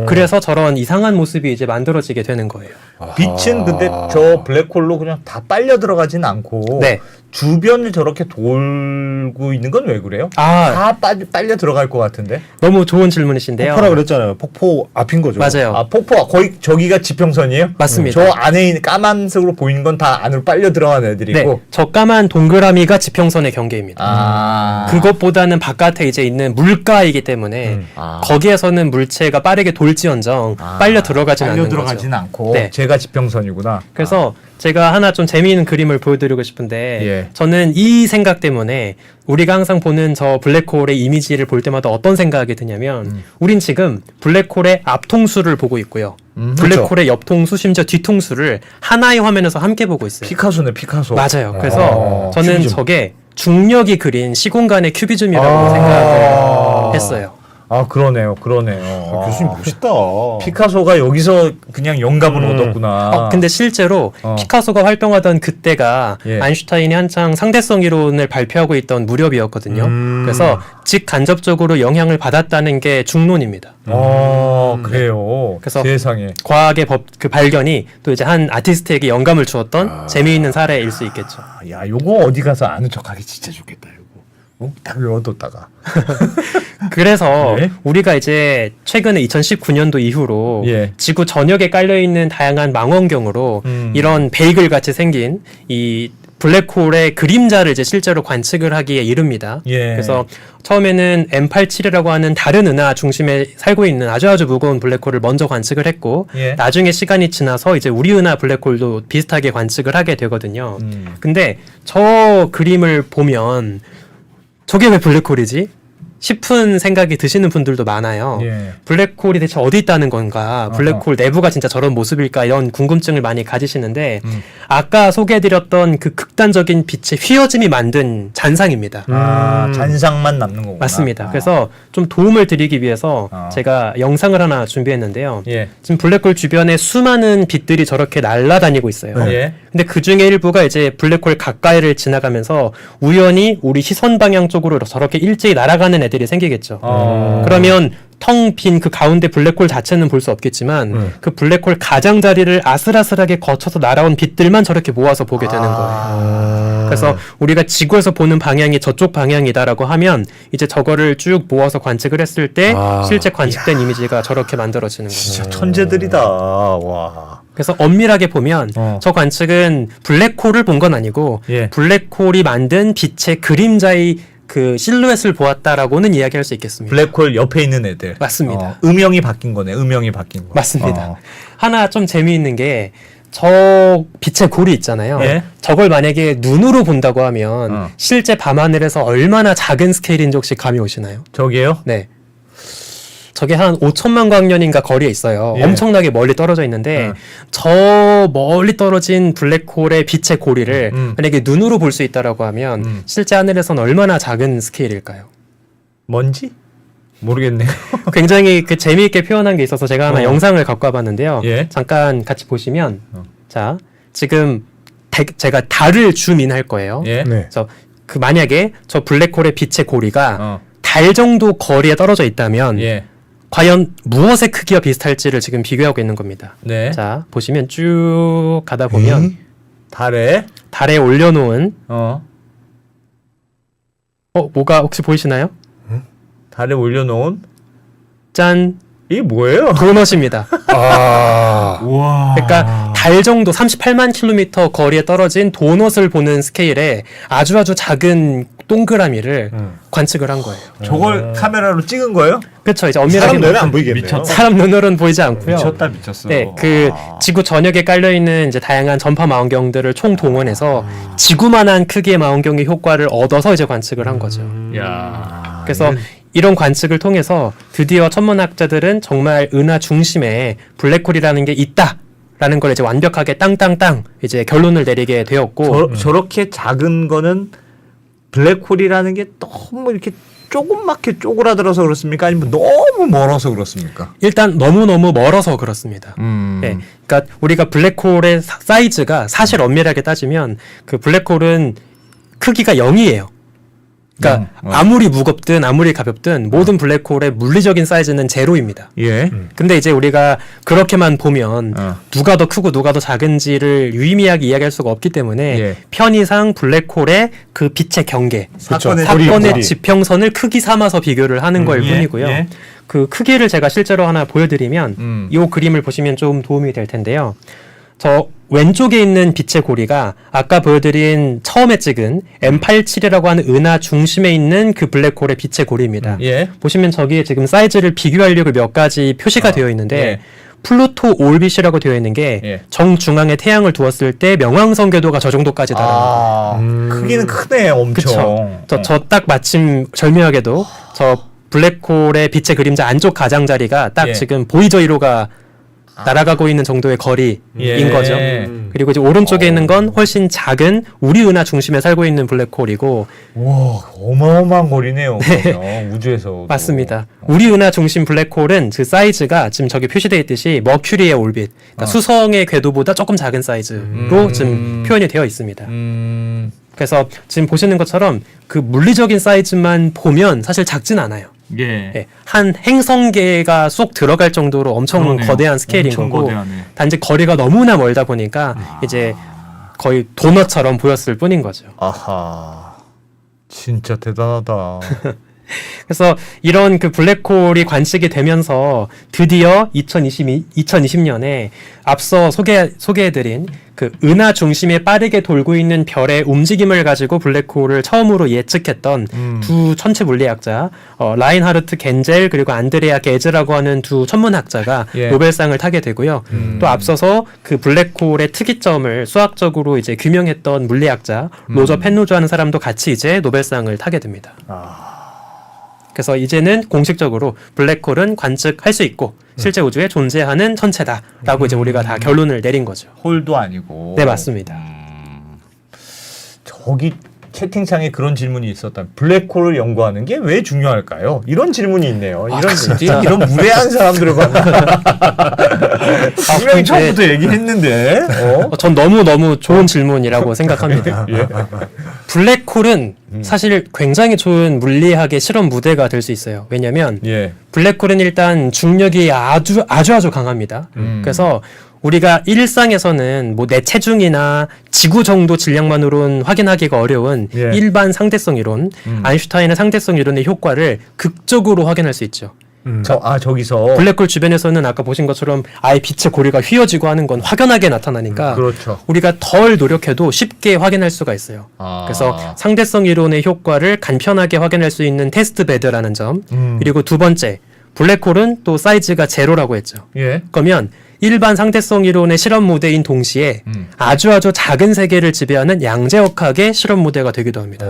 그래서 저런 이상한 모습이 이제 만들어지게 되는 거예요. 빛은 근데 저 블랙홀로 그냥 다 빨려 들어가진 않고 네. 주변을 저렇게 돌고 있는 건 왜 그래요? 아, 다 빨려 들어갈 것 같은데. 너무 좋은 질문이신데요. 폭포라 그랬잖아요. 폭포 앞인 거죠. 맞아요. 폭포가 거의 저기가 지평선이에요? 맞습니다. 저 안에 있는 까만색으로 보이는 건 다 안으로 빨려 들어간 애들이고. 네, 저 까만 동그라미가 지평선의 경계입니다. 그것보다는 바깥에 이제 있는 물가이기 때문에 거기에서는 물체가 빠르게 돌지언정 빨려 들어가진 빨려 않는 들어가진 거죠. 않고. 네. 제가 지평선이구나. 그래서 제가 하나 좀 재미있는 그림을 보여드리고 싶은데 예. 저는 이 생각 때문에 우리가 항상 보는 저 블랙홀의 이미지를 볼 때마다 어떤 생각이 드냐면 우린 지금 블랙홀의 앞통수를 보고 있고요. 블랙홀의 옆통수 심지어 뒤통수를 하나의 화면에서 함께 보고 있어요. 피카소네, 피카소. 맞아요. 그래서 저는 큐비즘. 저게 중력이 그린 시공간의 큐비즘이라고 생각을 했어요. 그러네요. 교수님 멋있다. 피카소가 여기서 그냥 영감을 얻었구나. 근데 실제로 피카소가 활동하던 그때가 예. 아인슈타인이 한창 상대성 이론을 발표하고 있던 무렵이었거든요. 그래서 직간접적으로 영향을 받았다는 게 중론입니다. 그래요. 그래서 세상에. 과학의 그 발견이 또 이제 한 아티스트에게 영감을 주었던 재미있는 사례일 수 있겠죠. 야, 요거 어디 가서 아는 척하기 진짜 좋겠다. 요거. 딱 외워뒀다가. 그래서 네. 우리가 이제 최근에 2019년도 이후로 예. 지구 전역에 깔려있는 다양한 망원경으로 이런 베이글 같이 생긴 이 블랙홀의 그림자를 이제 실제로 관측을 하기에 이릅니다. 예. 그래서 처음에는 M87이라고 하는 다른 은하 중심에 살고 있는 아주 무거운 블랙홀을 먼저 관측을 했고 예. 나중에 시간이 지나서 이제 우리 은하 블랙홀도 비슷하게 관측을 하게 되거든요. 근데 저 그림을 보면 저게 왜 블랙홀이지? 싶은 생각이 드시는 분들도 많아요. 예. 블랙홀이 대체 어디 있다는 건가? 블랙홀 내부가 진짜 저런 모습일까? 이런 궁금증을 많이 가지시는데 아까 소개해드렸던 그 극단적인 빛의 휘어짐이 만든 잔상입니다. 잔상만 남는 거구나. 맞습니다. 그래서 좀 도움을 드리기 위해서 제가 영상을 하나 준비했는데요. 예. 지금 블랙홀 주변에 수많은 빛들이 저렇게 날아다니고 있어요. 예. 근데 그 중에 일부가 이제 블랙홀 가까이를 지나가면서 우연히 우리 시선 방향 쪽으로 저렇게 일제히 날아가는 애들이 생기겠죠. 그러면 텅 빈 그 가운데 블랙홀 자체는 볼 수 없겠지만 그 블랙홀 가장자리를 아슬아슬하게 거쳐서 날아온 빛들만 저렇게 모아서 보게 되는 거예요. 그래서 우리가 지구에서 보는 방향이 저쪽 방향이다라고 하면 이제 저거를 쭉 모아서 관측을 했을 때 실제 관측된 이미지가 저렇게 만들어지는 거죠. 진짜 천재들이다. 와. 그래서 엄밀하게 보면 저 관측은 블랙홀을 본 건 아니고 예. 블랙홀이 만든 빛의 그림자의 그 실루엣을 보았다라고는 이야기할 수 있겠습니다. 블랙홀 옆에 있는 애들. 맞습니다. 음영이 바뀐 거네. 음영이 바뀐 거. 맞습니다. 어. 하나 좀 재미있는 게 저 빛의 골이 있잖아요. 예. 저걸 만약에 눈으로 본다고 하면 어. 실제 밤하늘에서 얼마나 작은 스케일인지 혹시 감이 오시나요? 저게요? 네. 저게 한 5천만 광년인가 거리에 있어요. 예. 엄청나게 멀리 떨어져 있는데 저 멀리 떨어진 블랙홀의 빛의 고리를 만약에 눈으로 볼 수 있다라고 하면 실제 하늘에선 얼마나 작은 스케일일까요? 먼지? 모르겠네요. 굉장히 그 재미있게 표현한 게 있어서 제가 하나 영상을 갖고 와봤는데요. 예. 잠깐 같이 보시면 자 지금 제가 달을 줌인할 거예요. 예. 네. 그래서 그 만약에 저 블랙홀의 빛의 고리가 어. 달 정도 거리에 떨어져 있다면 예. 과연 무엇의 크기와 비슷할지를 지금 비교하고 있는 겁니다. 네. 자 보시면 쭉 가다 보면 달에 달에 올려놓은 뭐가 혹시 보이시나요? 달에 올려놓은 짠 이게 뭐예요? 도넛입니다. 아. 우와. 그러니까 달 정도 38만 킬로미터 거리에 떨어진 도넛을 보는 스케일의 아주 작은 동그라미를 관측을 한 거예요. 저걸 카메라로 찍은 거예요? 그렇죠. 이제 사람 엄밀하게 눈에 안 보이겠네요. 미쳤다. 사람 눈으로는 보이지 않고요. 미쳤어. 네, 그 지구 전역에 깔려 있는 이제 다양한 전파 망원경들을 총 동원해서 지구만한 크기의 망원경의 효과를 얻어서 이제 관측을 한 거죠. 야. 그래서 이런 관측을 통해서 드디어 천문학자들은 정말 은하 중심에 블랙홀이라는 게 있다라는 걸 이제 완벽하게 땅땅땅 이제 결론을 내리게 되었고 저렇게 작은 거는 블랙홀이라는 게 너무 이렇게 조그맣게 쪼그라들어서 그렇습니까? 아니면 너무 멀어서 그렇습니까? 일단 너무너무 멀어서 그렇습니다. 네, 그러니까 우리가 블랙홀의 사이즈가 사실 엄밀하게 따지면 그 블랙홀은 크기가 0이에요. 그러니까 아무리 무겁든 아무리 가볍든 모든 블랙홀의 물리적인 사이즈는 제로입니다. 예. 근데 이제 우리가 그렇게만 보면 누가 더 크고 누가 더 작은지를 유의미하게 이야기할 수가 없기 때문에 예. 편의상 블랙홀의 그 빛의 경계, 사건의 사건의 거리. 지평선을 크기 삼아서 비교를 하는 거일 예, 뿐이고요. 예. 그 크기를 제가 실제로 하나 보여드리면 이 그림을 보시면 좀 도움이 될 텐데요. 저 왼쪽에 있는 빛의 고리가 아까 보여드린 처음에 찍은 M87이라고 하는 은하 중심에 있는 그 블랙홀의 빛의 고리입니다. 예. 보시면 저기에 지금 사이즈를 비교하려고 몇 가지 표시가 되어 있는데 예. 플루토 올빗이라고 되어 있는 게 예. 정중앙에 태양을 두었을 때 명왕성 궤도가 저 정도까지 달하는 거예요. 크기는 크네, 엄청. 그쵸. 저 딱 마침 절묘하게도 저 블랙홀의 빛의 그림자 안쪽 가장자리가 딱 예. 지금 보이저 1호가 날아가고 있는 정도의 거리인 예. 거죠. 그리고 이제 오른쪽에 있는 건 훨씬 작은 우리 은하 중심에 살고 있는 블랙홀이고 와, 어마어마한 거리네요. 그러면 우주에서. 맞습니다. 우리 은하 중심 블랙홀은 그 사이즈가 지금 저기 표시되어 있듯이 머큐리의 올빗, 그러니까 수성의 궤도보다 조금 작은 사이즈로 지금 표현이 되어 있습니다. 그래서 지금 보시는 것처럼 그 물리적인 사이즈만 보면 사실 작진 않아요. 예. 예, 한 행성계가 쏙 들어갈 정도로 엄청 그러네요. 거대한 스케일인 엄청 거고 거대하네. 단지 거리가 너무나 멀다 보니까 이제 거의 도넛처럼 보였을 뿐인 거죠. 아하. 진짜 대단하다. 그래서 이런 그 블랙홀이 관측이 되면서 드디어 2020년에 앞서 소개해드린 그 은하 중심에 빠르게 돌고 있는 별의 움직임을 가지고 블랙홀을 처음으로 예측했던 두 천체 물리학자 라인하르트 겐젤 그리고 안드레아 게즈라고 하는 두 천문학자가 예. 노벨상을 타게 되고요. 또 앞서서 그 블랙홀의 특이점을 수학적으로 이제 규명했던 물리학자 로저 펜로즈라는 사람도 같이 이제 노벨상을 타게 됩니다. 그래서 이제는 공식적으로 블랙홀은 관측할 수 있고 실제 우주에 존재하는 천체다라고 이제 우리가 다 결론을 내린 거죠. 홀도 아니고. 네, 맞습니다. 저기 채팅창에 그런 질문이 있었다. 블랙홀을 연구하는 게 왜 중요할까요? 이런 질문이 있네요. 이런 무례한 사람들과 분명히 처음부터 얘기했는데. 전 너무 좋은 질문이라고 생각합니다. 예. 블랙홀은 사실 굉장히 좋은 물리학의 실험 무대가 될 수 있어요. 왜냐하면 예. 블랙홀은 일단 중력이 아주 강합니다. 그래서 우리가 일상에서는 뭐 내 체중이나 지구 정도 질량만으로는 확인하기가 어려운 예. 일반 상대성 이론, 아인슈타인의 상대성 이론의 효과를 극적으로 확인할 수 있죠. 저기서 블랙홀 주변에서는 아까 보신 것처럼 아예 빛의 고리가 휘어지고 하는 건 확연하게 나타나니까 그렇죠. 우리가 덜 노력해도 쉽게 확인할 수가 있어요. 그래서 상대성 이론의 효과를 간편하게 확인할 수 있는 테스트 베드라는 점. 그리고 두 번째, 블랙홀은 또 사이즈가 제로라고 했죠. 예. 그러면 일반 상대성 이론의 실험 무대인 동시에 아주 작은 세계를 지배하는 양자역학의 실험 무대가 되기도 합니다.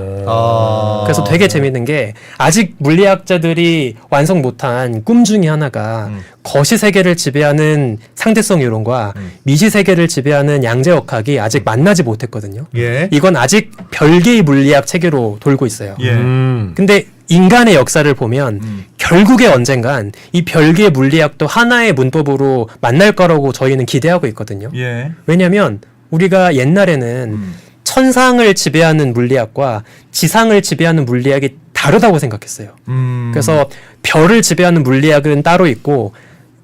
그래서 되게 재밌는 게 아직 물리학자들이 완성 못한 꿈 중에 하나가 거시 세계를 지배하는 상대성 이론과 미시 세계를 지배하는 양자역학이 아직 만나지 못했거든요. 예. 이건 아직 별개의 물리학 체계로 돌고 있어요. 예. 근데 인간의 역사를 보면 결국에 언젠간 이 별개의 물리학도 하나의 문법으로 만날 거라고 저희는 기대하고 있거든요. 예. 왜냐하면 우리가 옛날에는 천상을 지배하는 물리학과 지상을 지배하는 물리학이 다르다고 생각했어요. 그래서 별을 지배하는 물리학은 따로 있고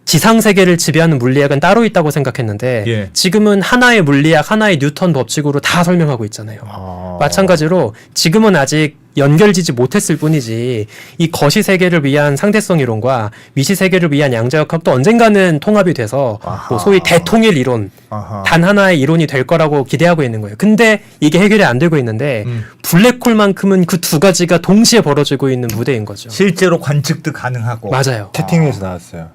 지상 세계를 지배하는 물리학은 따로 있다고 생각했는데 예. 지금은 하나의 물리학, 하나의 뉴턴 법칙으로 다 설명하고 있잖아요. 마찬가지로 지금은 아직 연결지지 못했을 뿐이지 이 거시 세계를 위한 상대성 이론과 미시 세계를 위한 양자역학도 언젠가는 통합이 돼서 뭐 소위 대통일 이론, 단 하나의 이론이 될 거라고 기대하고 있는 거예요. 근데 이게 해결이 안 되고 있는데 블랙홀만큼은 그 두 가지가 동시에 벌어지고 있는 무대인 거죠. 실제로 관측도 가능하고. 맞아요. 채팅에서 나왔어요.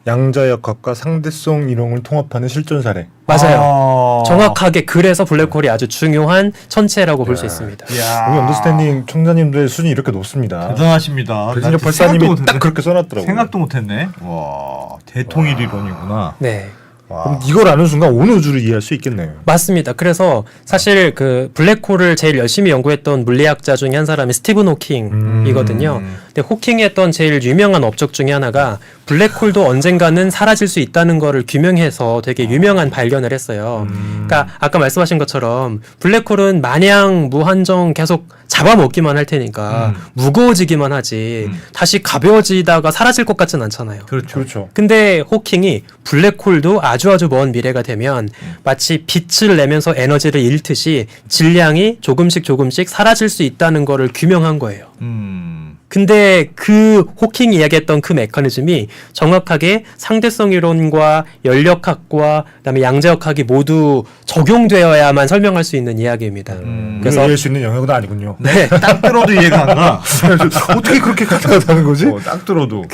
양자역학과 상대성 이론을 통합하는 실존 사례. 맞아요. 정확하게 그래서 블랙홀이 아주 중요한 천체라고 볼 수 있습니다. 이야. 우리 언더스탠딩 청자님들의 수준이 이렇게 높습니다. 대단하십니다. 배진엽 나 박사님이 생각도 딱 못했네. 그렇게 써놨더라고요. 생각도 못했네. 와, 대통일 이론이구나. 네. 그럼 이걸 아는 순간 온 우주를 이해할 수 있겠네요. 맞습니다. 그래서 사실 그 블랙홀을 제일 열심히 연구했던 물리학자 중에 한 사람이 스티븐 호킹이거든요. 근데 호킹이 했던 제일 유명한 업적 중에 하나가 블랙홀도 언젠가는 사라질 수 있다는 거를 규명해서 되게 유명한 발견을 했어요. 그러니까 아까 말씀하신 것처럼 블랙홀은 마냥 무한정 계속 잡아먹기만 할 테니까 무거워지기만 하지 다시 가벼워지다가 사라질 것 같진 않잖아요. 그렇죠. 근데 호킹이 블랙홀도 아주 먼 미래가 되면 마치 빛을 내면서 에너지를 잃듯이 질량이 조금씩 사라질 수 있다는 거를 규명한 거예요. 근데 그 호킹이 이야기했던 그 메커니즘이 정확하게 상대성 이론과 연력학과 그다음에 양자역학이 모두 적용되어야만 설명할 수 있는 이야기입니다. 그래서 이해할 수 있는 영역은 아니군요. 네, 딱 들어도 이해가 안 가. 어떻게 그렇게 가능하다는 거지? 딱 들어도.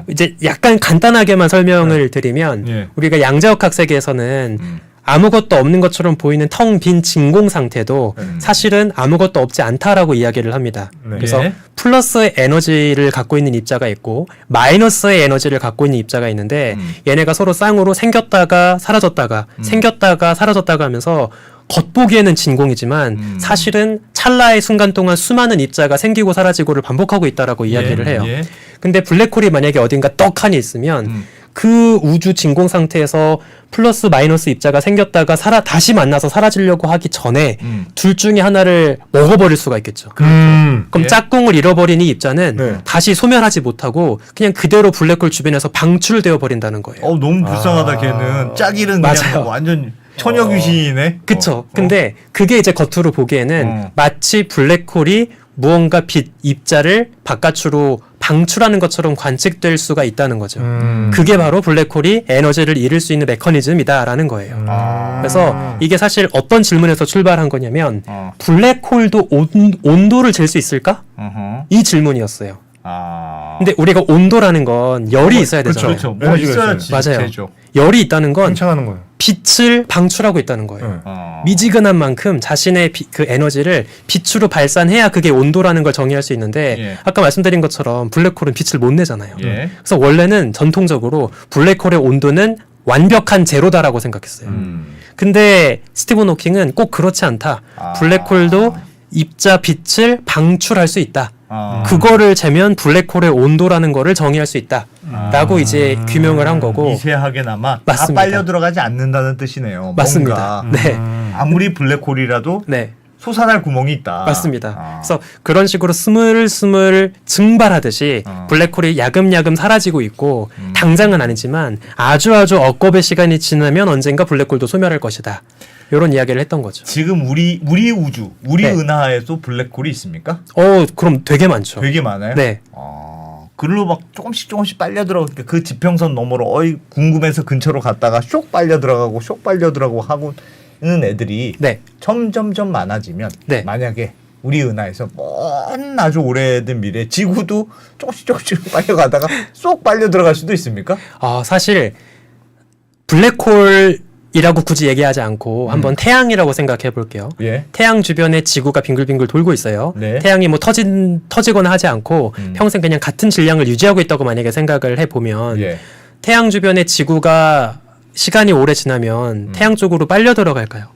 이제 약간 간단하게만 설명을 드리면 예. 우리가 양자역학 세계에서는 아무것도 없는 것처럼 보이는 텅 빈 진공 상태도 사실은 아무것도 없지 않다라고 이야기를 합니다. 네. 그래서 예. 플러스의 에너지를 갖고 있는 입자가 있고 마이너스의 에너지를 갖고 있는 입자가 있는데 얘네가 서로 쌍으로 생겼다가 사라졌다가 생겼다가 사라졌다가 하면서 겉보기에는 진공이지만 사실은 찰나의 순간 동안 수많은 입자가 생기고 사라지고를 반복하고 있다라고 이야기를 해요. 예. 근데 블랙홀이 만약에 어딘가 떡하니 있으면 그 우주 진공 상태에서 플러스 마이너스 입자가 생겼다가 다시 만나서 사라지려고 하기 전에 둘 중에 하나를 먹어버릴 수가 있겠죠. 그럼 예. 짝꿍을 잃어버린 이 입자는 네. 다시 소멸하지 못하고 그냥 그대로 블랙홀 주변에서 방출되어 버린다는 거예요. 너무 불쌍하다 걔는. 짝이는 그냥 맞아요. 완전 처녀 귀신이네. 그쵸. 근데 그게 이제 겉으로 보기에는 마치 블랙홀이 무언가 빛 입자를 바깥으로 방출하는 것처럼 관측될 수가 있다는 거죠. 그게 바로 블랙홀이 에너지를 잃을 수 있는 메커니즘이다라는 거예요. 그래서 이게 사실 어떤 질문에서 출발한 거냐면 블랙홀도 온도를 잴 수 있을까? 이 질문이었어요. 근데 우리가 온도라는 건 열이 있어야 되잖아요. 그렇죠. 뭐 에너지가 있어야지. 맞아요. 되죠. 열이 있다는 건 팽창하는 거예요. 빛을 방출하고 있다는 거예요. 네. 미지근한 만큼 자신의 그 에너지를 빛으로 발산해야 그게 온도라는 걸 정의할 수 있는데 예. 아까 말씀드린 것처럼 블랙홀은 빛을 못 내잖아요. 예. 그래서 원래는 전통적으로 블랙홀의 온도는 완벽한 제로다라고 생각했어요. 근데 스티븐 호킹은 꼭 그렇지 않다. 블랙홀도 입자 빛을 방출할 수 있다. 그거를 재면 블랙홀의 온도라는 거를 정의할 수 있다. 라고 이제 규명을 한 거고. 미세하게나마 맞습니다. 다 빨려 들어가지 않는다는 뜻이네요. 맞습니다. 뭔가. 네. 아무리 블랙홀이라도 네. 솟아날 구멍이 있다. 맞습니다. 그래서 그런 식으로 스물스물 증발하듯이 블랙홀이 야금야금 사라지고 있고 당장은 아니지만 아주 억겁의 시간이 지나면 언젠가 블랙홀도 소멸할 것이다. 이런 이야기를 했던 거죠. 지금 우리 우주, 우리 네. 은하에도 블랙홀이 있습니까? 그럼 되게 많죠. 되게 많아요. 네. 글로 막 조금씩 빨려 들어가니까 그 지평선 너머로 궁금해서 근처로 갔다가 쇽 빨려 들어가고 쇽 빨려 들어가고 하고 있는 애들이 네. 점점점 많아지면 네. 만약에 우리 은하에서 먼 아주 오래된 미래 지구도 조금씩 빨려가다가 쏙 빨려 들어갈 수도 있습니까? 사실 블랙홀이라고 굳이 얘기하지 않고 한번 태양이라고 생각해 볼게요. 예. 태양 주변에 지구가 빙글빙글 돌고 있어요. 네. 태양이 뭐 터지거나 하지 않고 평생 그냥 같은 질량을 유지하고 있다고 만약에 생각을 해보면 예. 태양 주변에 지구가 시간이 오래 지나면 태양 쪽으로 빨려 들어갈까요?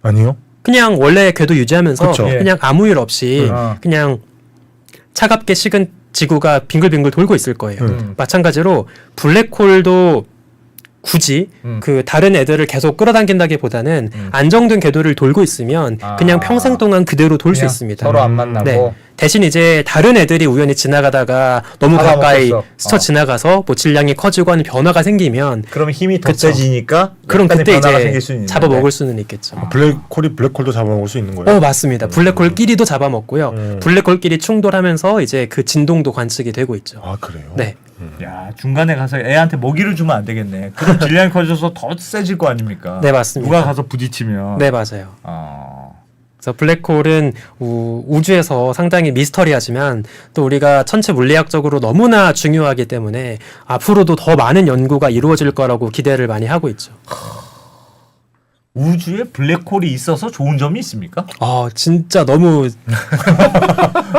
아니요. 그냥 원래 궤도 유지하면서 그쵸. 예. 그냥 아무 일 없이 그냥 차갑게 식은 지구가 빙글빙글 돌고 있을 거예요. 마찬가지로 블랙홀도 굳이 그 다른 애들을 계속 끌어당긴다기보다는 안정된 궤도를 돌고 있으면 그냥 평생 동안 그대로 돌 수 그냥 있습니다. 서로 안 만나고 네. 대신 이제 다른 애들이 우연히 지나가다가 너무 가까이 잡아먹혔어. 스쳐 지나가서 뭐 질량이 커지고 하는 변화가 생기면 그러면 힘이 더 그쵸. 세지니까 그럼 약간의 그때 변화가 이제 생길 수는 있는데. 잡아먹을 수는 있겠죠. 블랙홀이 블랙홀도 잡아먹을 수 있는 거예요? 맞습니다. 블랙홀끼리도 잡아먹고요. 블랙홀끼리 충돌하면서 이제 그 진동도 관측이 되고 있죠. 아 그래요? 네. 야 중간에 가서 애한테 먹이를 주면 안 되겠네. 그럼 질량이 커져서 더 세질 거 아닙니까? 네, 맞습니다. 누가 가서 부딪히면. 네, 맞아요. 아. 그래서 블랙홀은 우주에서 상당히 미스터리하지만 또 우리가 천체 물리학적으로 너무나 중요하기 때문에 앞으로도 더 많은 연구가 이루어질 거라고 기대를 많이 하고 있죠. 우주에 블랙홀이 있어서 좋은 점이 있습니까? 진짜 너무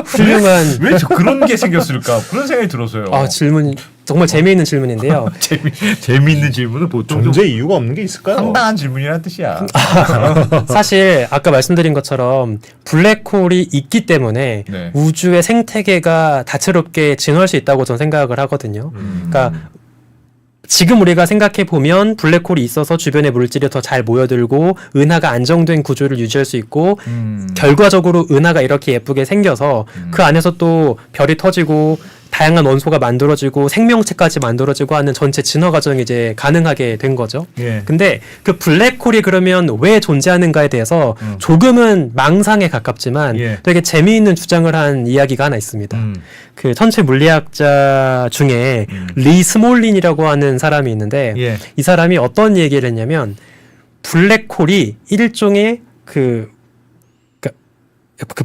훌륭한 왜 그런 게 생겼을까? 그런 생각이 들었어요. 질문 정말 재미있는 질문인데요. 재미있는 질문은 보통 좀 존재 이유가 없는 게 있을까요? 상당한 질문이라는 뜻이야. 사실 아까 말씀드린 것처럼 블랙홀이 있기 때문에 네. 우주의 생태계가 다채롭게 진화할 수 있다고 저는 생각을 하거든요. 그러니까 지금 우리가 생각해 보면 블랙홀이 있어서 주변의 물질이 더 잘 모여들고 은하가 안정된 구조를 유지할 수 있고 결과적으로 은하가 이렇게 예쁘게 생겨서 그 안에서 또 별이 터지고 다양한 원소가 만들어지고 생명체까지 만들어지고 하는 전체 진화 과정이 이제 가능하게 된 거죠. 예. 근데 그 블랙홀이 그러면 왜 존재하는가에 대해서 조금은 망상에 가깝지만 예. 되게 재미있는 주장을 한 이야기가 하나 있습니다. 그 천체 물리학자 중에 리 스몰린이라고 하는 사람이 있는데 예. 이 사람이 어떤 얘기를 했냐면 블랙홀이 일종의 그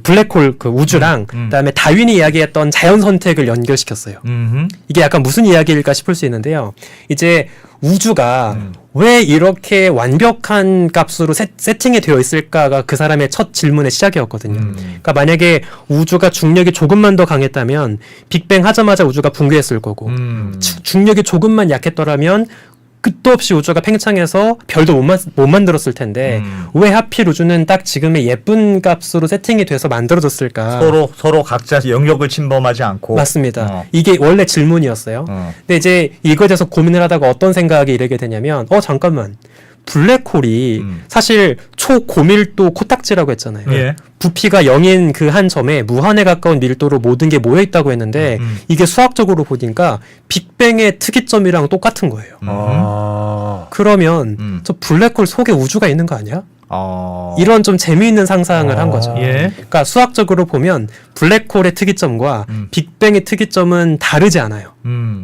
블랙홀 그 우주랑 그다음에 다윈이 이야기했던 자연 선택을 연결시켰어요. 이게 약간 무슨 이야기일까 싶을 수 있는데요. 이제 우주가 왜 이렇게 완벽한 값으로 세팅이 되어 있을까가 그 사람의 첫 질문의 시작이었거든요. 그러니까 만약에 우주가 중력이 조금만 더 강했다면 빅뱅 하자마자 우주가 붕괴했을 거고 중력이 조금만 약했더라면 끝도 없이 우주가 팽창해서 별도 못 만들었을 텐데 왜 하필 우주는 딱 지금의 예쁜 값으로 세팅이 돼서 만들어졌을까? 서로 각자 영역을 침범하지 않고. 맞습니다. 이게 원래 질문이었어요. 근데 이제 이거에 대해서 고민을 하다가 어떤 생각이 이르게 되냐면 잠깐만. 블랙홀이 사실 초고밀도 코딱지라고 했잖아요. 예. 부피가 0인 그 한 점에 무한에 가까운 밀도로 모든 게 모여 있다고 했는데 이게 수학적으로 보니까 빅뱅의 특이점이랑 똑같은 거예요. 그러면 저 블랙홀 속에 우주가 있는 거 아니야? 이런 좀 재미있는 상상을 한 거죠. 예. 그러니까 수학적으로 보면 블랙홀의 특이점과 빅뱅의 특이점은 다르지 않아요.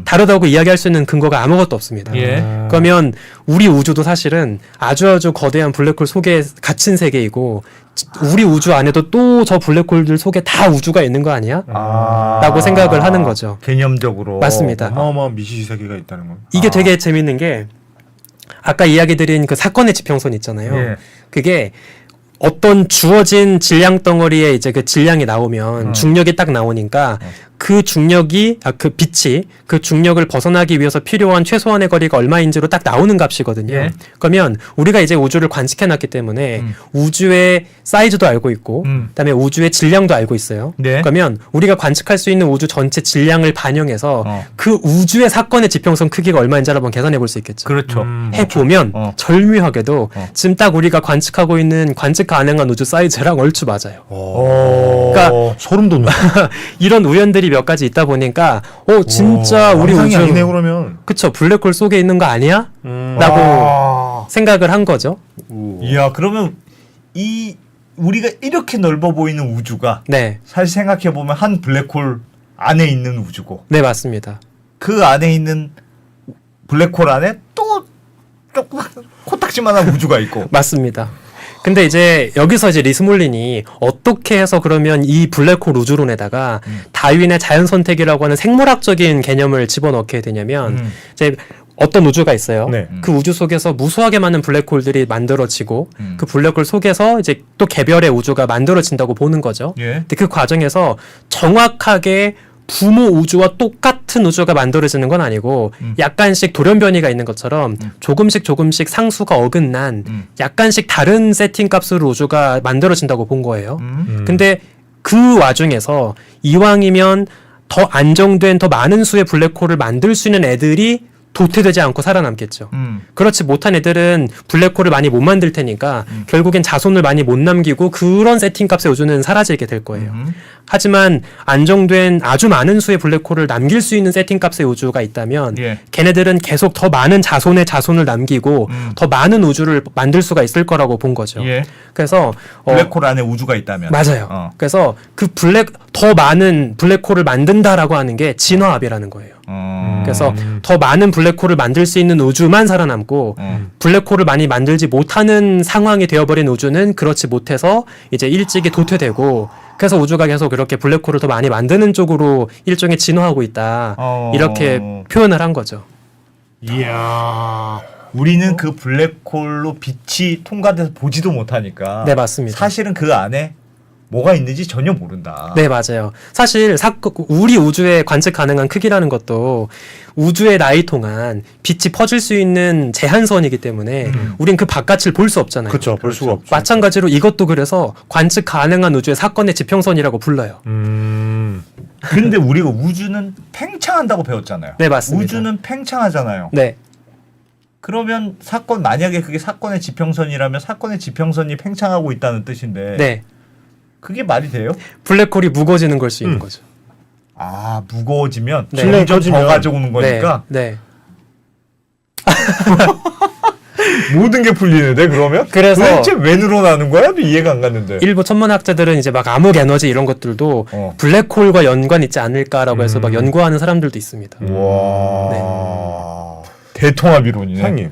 다르다고 이야기할 수 있는 근거가 아무것도 없습니다. 예. 그러면 우리 우주도 사실은 아주 거대한 블랙홀 속에 갇힌 세계이고 우리 우주 안에도 또 저 블랙홀들 속에 다 우주가 있는 거 아니야? 라고 생각을 하는 거죠. 개념적으로. 맞습니다. 어마어마한 미시 세계가 있다는 건. 이게 되게 재밌는 게 아까 이야기 드린 그 사건의 지평선 있잖아요. 예. 그게 어떤 주어진 질량 덩어리에 이제 그 질량이 나오면 중력이 딱 나오니까 그 중력이 그 빛이 그 중력을 벗어나기 위해서 필요한 최소한의 거리가 얼마인지로 딱 나오는 값이거든요. 예. 그러면 우리가 이제 우주를 관측해 놨기 때문에 우주의 사이즈도 알고 있고 그다음에 우주의 질량도 알고 있어요. 네. 그러면 우리가 관측할 수 있는 우주 전체 질량을 반영해서 그 우주의 사건의 지평선 크기가 얼마인지를 한번 계산해 볼 수 있겠죠. 그렇죠. 해보면 절묘하게도 지금 딱 우리가 관측하고 있는 관측 가능한 우주 사이즈랑 얼추 맞아요. 그러니까 소름 돋네. 이런 우연들이 몇 가지 있다 보니까 진짜 우리 우주 아니네 그러면. 그쵸 블랙홀 속에 있는 거 아니야? 라고 생각을 한 거죠. 이야 그러면 우리가 이렇게 넓어 보이는 우주가 네. 사실 생각해 보면 한 블랙홀 안에 있는 우주고 네, 맞습니다. 그 안에 있는 블랙홀 안에 또 조금 코딱지만한 우주가 있고. 맞습니다. 근데 이제 여기서 이제 리스몰린이 어떻게 해서 그러면 이 블랙홀 우주론에다가 다윈의 자연 선택이라고 하는 생물학적인 개념을 집어넣게 되냐면 이제 어떤 우주가 있어요. 네. 그 우주 속에서 무수하게 많은 블랙홀들이 만들어지고 그 블랙홀 속에서 이제 또 개별의 우주가 만들어진다고 보는 거죠. 예. 근데 그 과정에서 정확하게 부모 우주와 똑같은 우주가 만들어지는 건 아니고 약간씩 돌연변이가 있는 것처럼 조금씩 상수가 어긋난 약간씩 다른 세팅 값으로 우주가 만들어진다고 본 거예요. 근데 그 와중에서 이왕이면 더 안정된 더 많은 수의 블랙홀을 만들 수 있는 애들이 도태되지 않고 살아남겠죠. 그렇지 못한 애들은 블랙홀을 많이 못 만들 테니까 결국엔 자손을 많이 못 남기고 그런 세팅값의 우주는 사라지게 될 거예요. 하지만 안정된 아주 많은 수의 블랙홀을 남길 수 있는 세팅값의 우주가 있다면 예. 걔네들은 계속 더 많은 자손의 자손을 남기고 더 많은 우주를 만들 수가 있을 거라고 본 거죠. 예. 그래서 블랙홀 안에 우주가 있다면. 맞아요. 그래서 그 더 많은 블랙홀을 만든다라고 하는 게 진화합이라는 거예요. 그래서 더 많은 블랙홀을 만들 수 있는 우주만 살아남고 블랙홀을 많이 만들지 못하는 상황이 되어버린 우주는 그렇지 못해서 이제 일찍이 도태되고 그래서 우주가 계속 이렇게 블랙홀을 더 많이 만드는 쪽으로 일종의 진화하고 있다. 이렇게 표현을 한 거죠. 이야. 우리는 그 블랙홀로 빛이 통과돼서 보지도 못하니까. 네, 맞습니다. 사실은 그 안에 뭐가 있는지 전혀 모른다. 네, 맞아요. 사실 우리 우주의 관측 가능한 크기라는 것도 우주의 나이 동안 빛이 퍼질 수 있는 제한선이기 때문에 우린 그 바깥을 볼 수 없잖아요. 그렇죠. 볼 수가 없죠. 마찬가지로 이것도 그래서 관측 가능한 우주의 사건의 지평선이라고 불러요. 근데 우리가 우주는 팽창한다고 배웠잖아요. 네, 맞습니다. 우주는 팽창하잖아요. 네. 그러면 만약에 그게 사건의 지평선이라면 사건의 지평선이 팽창하고 있다는 뜻인데 네. 그게 말이 돼요? 블랙홀이 무거워지는 걸 수 있는 거죠. 아, 무거워지면 네. 점점 더 커지면. 가져오는 거니까 네. 모든 게 풀리는데 그러면? 그래서 도대체 왜 늘어나는 거야? 이해가 안 갔는데. 일부 천문학자들은 이제 막 암흑 에너지 이런 것들도 블랙홀과 연관 있지 않을까라고 해서 막 연구하는 사람들도 있습니다. 와. 대통합 이론이네. 사장님,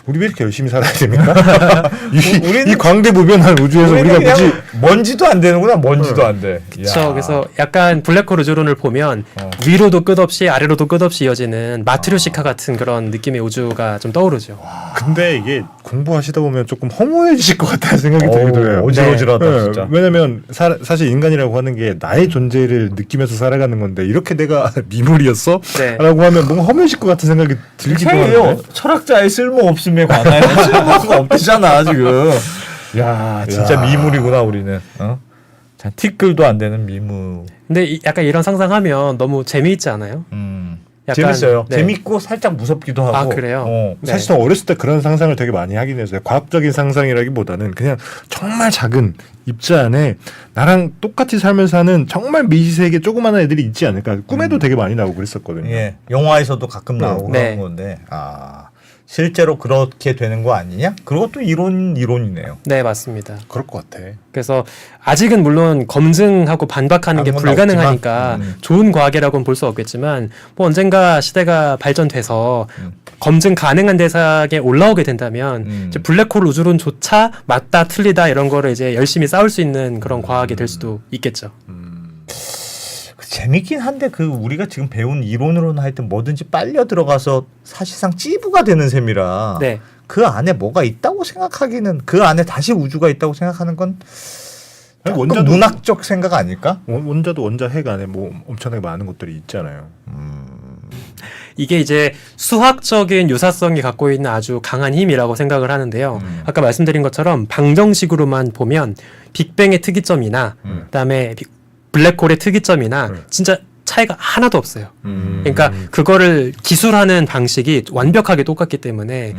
우리 왜 이렇게 열심히 살아야 됩니까? 이 광대무변한 우주에서 우리가 그냥 굳이 먼지도 안 되는구나. 먼지도 안 돼. 그렇죠. 그래서 약간 블랙홀 우주론을 보면 위로도 끝없이 아래로도 끝없이 이어지는 마트리오시카 같은 그런 느낌의 우주가 좀 떠오르죠. 근데 이게 공부하시다 보면 조금 허무해지실 것 같다는 생각이 들기도 해요. 어지러지하다 네, 진짜. 왜냐면 사실 인간이라고 하는 게 나의 존재를 느끼면서 살아가는 건데 이렇게 내가 미물이었어? 네. 라고 하면 뭔가 허무해질 것 같은 생각이 들기도 세요. 하는데 철학자의 쓸모없음에 관하여 쓸모가 없대잖아 지금. 야, 진짜 야. 미물이구나 우리는. 자, 티끌도 안 되는 미물. 근데 약간 이런 상상하면 너무 재미있지 않아요? 약간, 재밌어요. 네. 재밌고 살짝 무섭기도 하고. 아, 그래요? 네. 사실 저 어렸을 때 그런 상상을 되게 많이 하긴 했어요. 과학적인 상상이라기보다는 그냥 정말 작은 입자 안에 나랑 똑같이 살면서 사는 정말 미세계 조그마한 애들이 있지 않을까. 꿈에도 되게 많이 나오고 그랬었거든요. 예, 영화에서도 가끔 나오고 네. 그런 건데, 실제로 그렇게 되는 거 아니냐? 그것도 이론이네요. 네, 맞습니다. 그럴 것 같아. 그래서 아직은 물론 검증하고 반박하는 게 건 불가능하니까 없지만, 좋은 과학이라고는 볼 수 없겠지만 뭐 언젠가 시대가 발전돼서 검증 가능한 대상에 올라오게 된다면 이제 블랙홀 우주론조차 맞다 틀리다 이런 거를 이제 열심히 싸울 수 있는 그런 과학이 될 수도 있겠죠. 재밌긴 한데 그 우리가 지금 배운 이론으로는 하여튼 뭐든지 빨려 들어가서 사실상 찌부가 되는 셈이라 네. 그 안에 뭐가 있다고 생각하기는 그 안에 다시 우주가 있다고 생각하는 건 조금 원자도- 문학적 생각 아닐까? 원자도 원자 핵 안에 뭐 엄청나게 많은 것들이 있잖아요. 이게 이제 수학적인 유사성이 갖고 있는 아주 강한 힘이라고 생각을 하는데요. 아까 말씀드린 것처럼 방정식으로만 보면 빅뱅의 특이점이나 그다음에 블랙홀의 특이점이나 진짜 차이가 하나도 없어요. 그러니까 그거를 기술하는 방식이 완벽하게 똑같기 때문에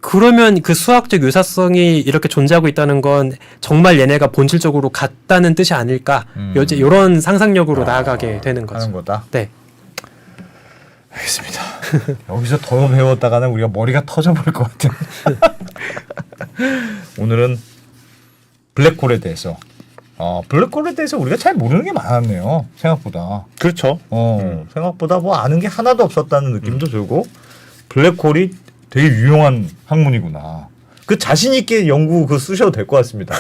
그러면 그 수학적 유사성이 이렇게 존재하고 있다는 건 정말 얘네가 본질적으로 같다는 뜻이 아닐까. 이런 상상력으로 나아가게 되는 거죠. 하는 거다. 네. 알겠습니다. 여기서 더 배웠다가는 우리가 머리가 터져버릴 것 같은. 오늘은 블랙홀에 대해서 블랙홀에 대해서 우리가 잘 모르는 게 많았네요. 생각보다. 그렇죠. 생각보다 뭐 아는 게 하나도 없었다는 느낌도 들고 블랙홀이 되게 유용한 학문이구나. 그 자신 있게 연구 그 쓰셔도 될 것 같습니다.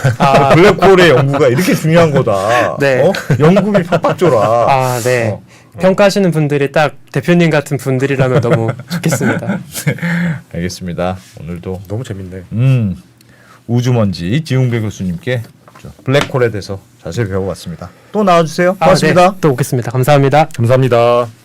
블랙홀의 연구가 이렇게 중요한 거다. 네. 연구비 팍팍 줘라. 네. 평가하시는 분들이 딱 대표님 같은 분들이라면 너무 좋겠습니다. 알겠습니다. 오늘도 너무 재밌네. 우주먼지 지웅배 교수님께 블랙홀에 대해서 자세히 배워봤습니다. 또 나와주세요. 고맙습니다. 또 오겠습니다. 감사합니다. 감사합니다.